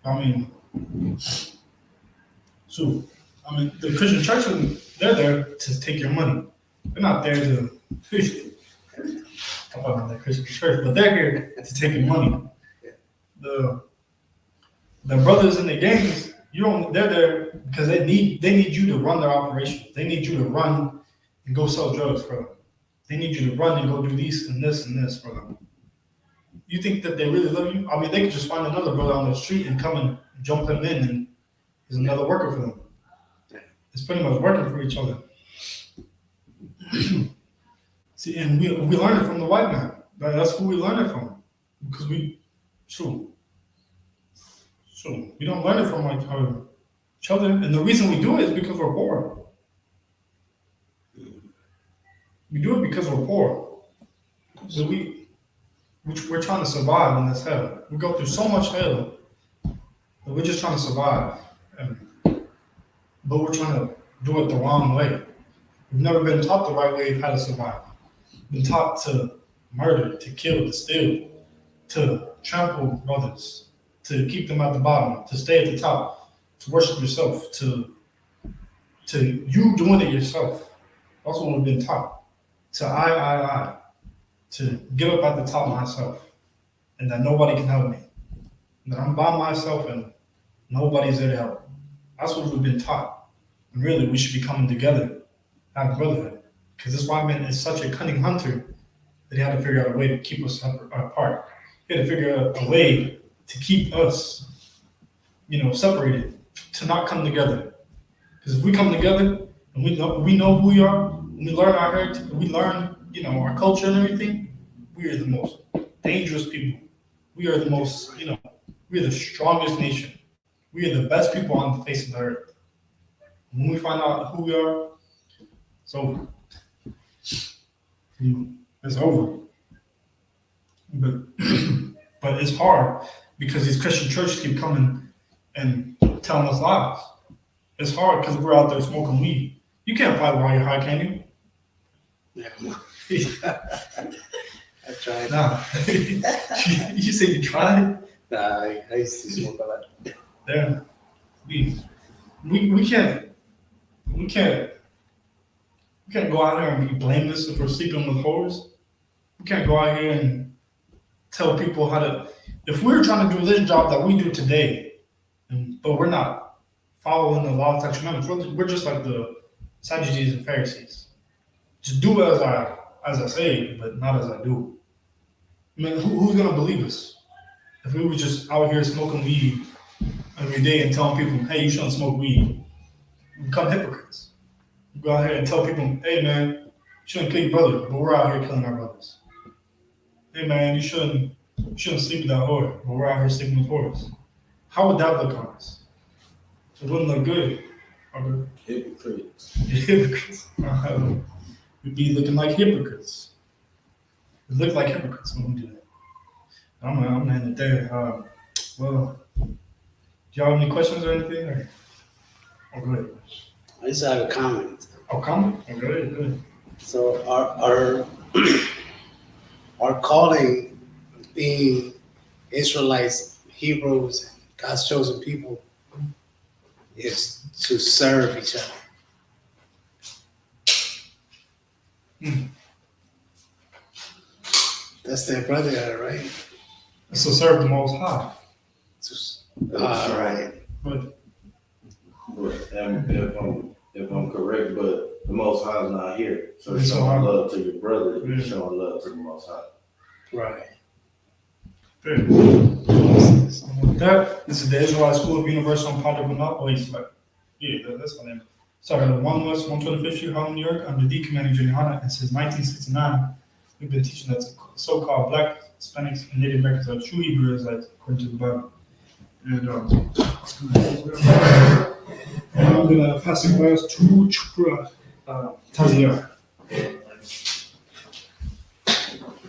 I mean, so, the Christian church, they're there to take your money. They're not there to, I'm talking about the Christian church, but they're here to take your money. The brothers in the gangs, they're there because they need you to run their operation. They need you to run and go sell drugs for them. They need you to run and go do this and this for them. You think that they really love you? I mean, they could just find another brother on the street and come and jump him in, and there's another worker for them. It's pretty much working for each other. See, and we learn it from the white man. That's who we learn it from, because we don't learn it from each other, and the reason we do it is because we're poor. We do it because we're poor. So we're trying to survive in this hell. We go through so much hell that we're just trying to survive, but we're trying to do it the wrong way. We've never been taught the right way of how to survive. We've been taught to murder, to kill, to steal, to trample brothers, to keep them at the bottom, to stay at the top, to worship yourself, to you doing it yourself. That's what we've been taught. To I, to get up at the top myself, and that nobody can help me. That I'm by myself and nobody's there to help. That's what we've been taught. And really, we should be coming together, have brotherhood. Because this white man is such a cunning hunter that he had to figure out a way to keep us apart. He had to figure out a way to keep us, separated, to not come together. Because if we come together and we know who we are, and we learn our heritage, we learn, our culture and everything, we are the most dangerous people. We are the most, we are the strongest nation. We are the best people on the face of the earth. When we find out who we are, it's over. It's over. But it's hard because these Christian churches keep coming and telling us lies. It's hard because we're out there smoking weed. You can't fight while you're high, can you? Yeah. I tried. Nah. You say you tried? Nah, I used to smoke a lot. Yeah. We can't go out here and be blameless if we're sleeping with whores. We can't go out here and tell people how to. If we're trying to do this job that we do today, but we're not following the law of sexual commandments, we're just like the Sadducees and Pharisees. Just do as I say, but not as I do. I mean, who's gonna believe us if we were just out here smoking weed every day and telling people, "Hey, you shouldn't smoke weed"? We become hypocrites. We go out here and tell people, "Hey, man, you shouldn't kill your brother," but we're out here killing our brothers. Hey, man, you shouldn't sleep with that whore, but we're out here sleeping with whores. How would that look on us? It wouldn't look good. Hypocrites. Hypocrites. We'd be looking like hypocrites. It looked like hypocrites when we do that. I'm gonna end it there. Well, do y'all have any questions or anything? Or go ahead. I just have a comment. Oh, comment? Oh, go ahead. So our calling, being Israelites, Hebrews, God's chosen people, is to serve each other. That's their brotherhood, right? So serve the Most High. All right. But And if I'm correct, but the Most High is not here. So Yes, showing sir. love to your brother, you're Yeah. showing love to the Most High. Right. fair. With that, this is the Israelite School of Universal and Brotherhood. Oh, Isupk. Yeah, that's my name. Started at 1 West 125th Street, Harlem, New York. I'm the D commanding Junior Hana, and since 1969, we've been teaching that so-called Black, Hispanics, and Native Americans are true Hebrew Israelites according to the Bible. And I'm gonna pass the class to Tusday.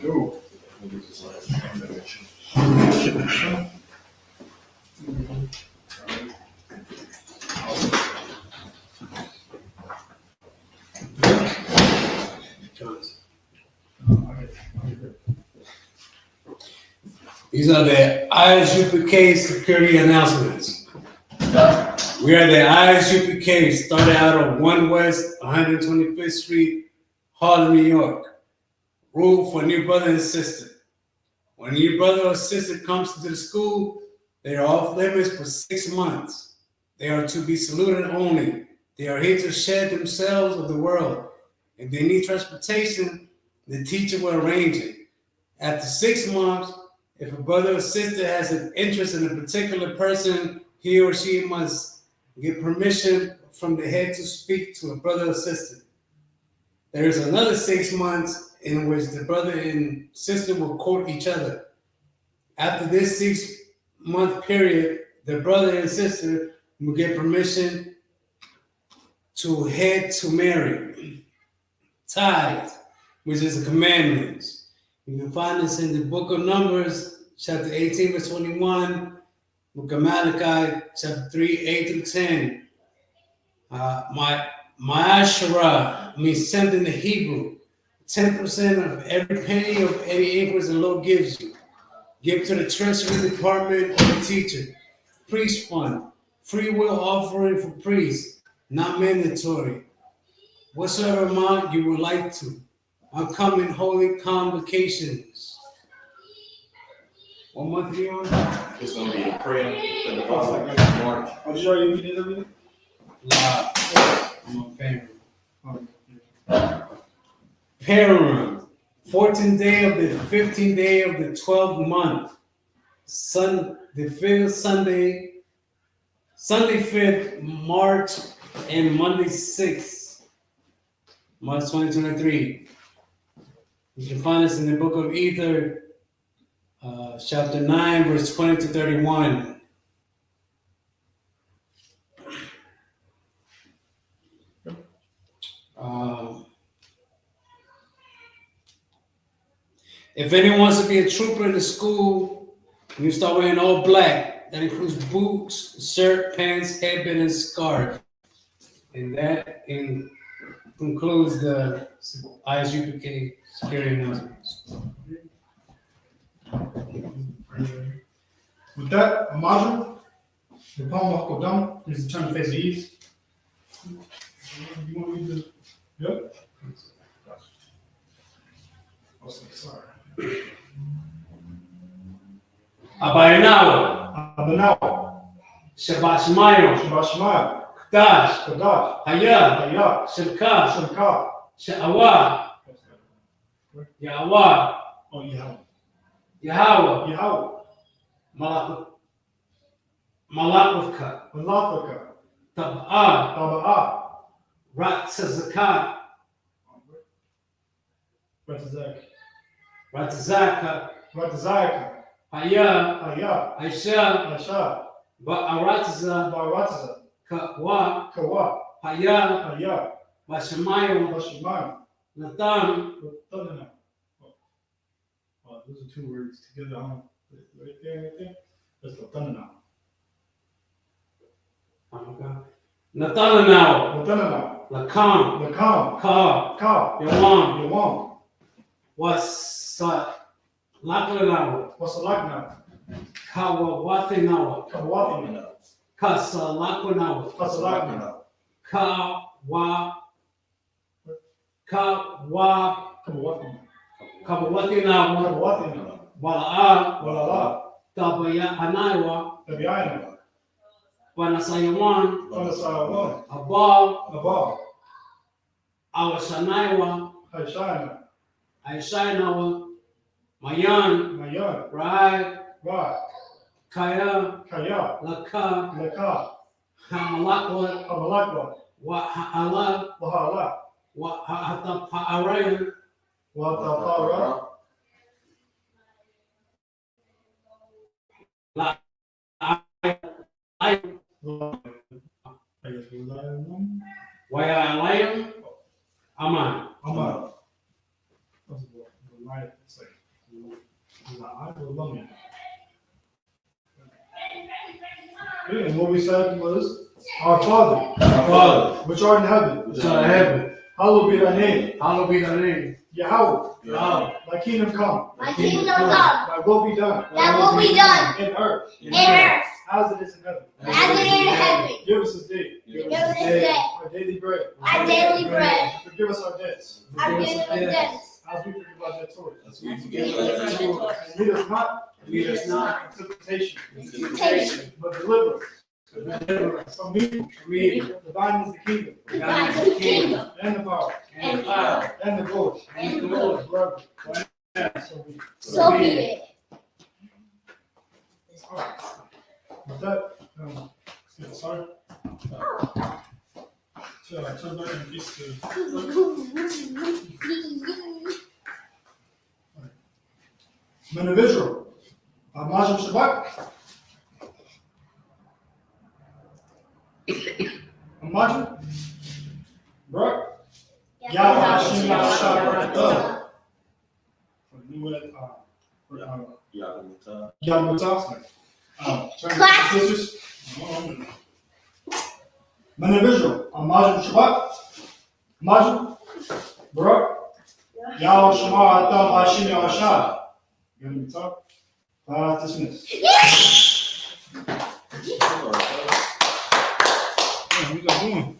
Yo. These are the Isupk security announcements. We are the Isupk, started out of 1 West 125th Street, Harlem, New York. Rule for new brother and sister. When a new brother or sister comes to the school, they are off limits for 6 months. They are to be saluted only. They are here to shed themselves of the world. If they need transportation, the teacher will arrange it. After 6 months, if a brother or sister has an interest in a particular person, he or she must get permission from the head to speak to a brother or sister. There is another 6 months in which the brother and sister will court each other. After this 6-month period, the brother and sister will get permission to head to marry. Tithe, which is a commandment. You can find this in the book of Numbers, chapter 18, verse 21, book of Malachi, chapter 3, 8 through 10. Ma'ashara means something in Hebrew. 10% of every penny of any increase the Lord gives you. Give to the treasury department or the teacher. Priest fund, free will offering for priests, not mandatory. Whatsoever amount you would like to. Upcoming holy convocations. What month are you on? It's gonna be the prayer in the following March. Oh, did you already read everything? I'm on Param, 14th day of the 15th day of the 12th month. The fifth Sunday 5th March, and Monday 6th March 2023. You can find us in the book of Ether, chapter 9, verse 20 to 31. If anyone wants to be a trooper in the school, you start wearing all black. That includes boots, shirt, pants, headband, and scarf. And that concludes the Isupk security announcements. With that, Amaju, the palm will go down. Please turn to face the east. You want me to? Yep. Sorry. Abayanawa, Abanawa, Shabbat Shemayim, Shabbat Shema, Kadash, Kadash, Hayah, Hayah, Shemka, Shamka, Sha'awah, Yahweh, oh Yahweh, Yahweh, Yahweh, Malakavka, Malakaka, Tab'ah, Taba'ah, Ratzazakat, Ratzazaka, Ratazaka, Hayah, Hayah, Aisha, Asha, Ba'aratza, Baratza, Kawa, Kawa, Hayah, Hayah, Bashamayim, Bashimam, Natan, Tanana, those are 2 words together. Right there. That's Latanana. Nathanael, Latanana. Lacan, Lacan. Ka, Ka. Yawan, Yawam. Wasa, Laklanawa, Wasalakna. Kawawathinawa, Kawathina. Kasa Laklanawa, Wasalakna. Kawathinawa, Kawathina. Kawathina. Wala'a, Walala. Tabaya Anaiwa, Tabiayana. Panasayawan, Panasayawan. Abal, Abba. Awasanaiwa, Haishana. Aishainawa, Mayan, Mayan. Rai, Ra. Kaya, Kaya. Laka, Laka. Hamalakwa, Hamalakwa. Wahala, Wahala. Wahataparayan, Watapara. Wayalayam, Aman. Aman. And what we said was, Our Father, which art in heaven, hallowed be thy name. Hallowed be thy name. Yahweh, Yahweh. thy kingdom come. My kingdom come. Thy will be done. Thy will be done. In earth. In earth. As it is in heaven. As it is in heaven. Give us this day. Give us this day Our daily bread. our daily bread. Forgive us our debts. Forgive us our debts. As we forgive our debtors. As we As forgive we our forgive our debtors. debtors. And lead us not Lead us not into temptation, Temptation. but deliver us deliver us from evil. from evil. Thine is the kingdom, Thine is the kingdom and the power, and the power and the glory, and the glory. forever. So So be it. with that, yeah, sorry. Turn back and kiss the Men of Israel. Majim Shabbat. Majim. Bro. Yahweh Hashem Yahshua. Yahweh. Class. Sisters. Men of Israel. Majim Shabbat. Majim. Bro. Yahweh Shema Atam Hashem Yahshua. You gonna be tough? Dismissed. Yes! Yeah, we got one.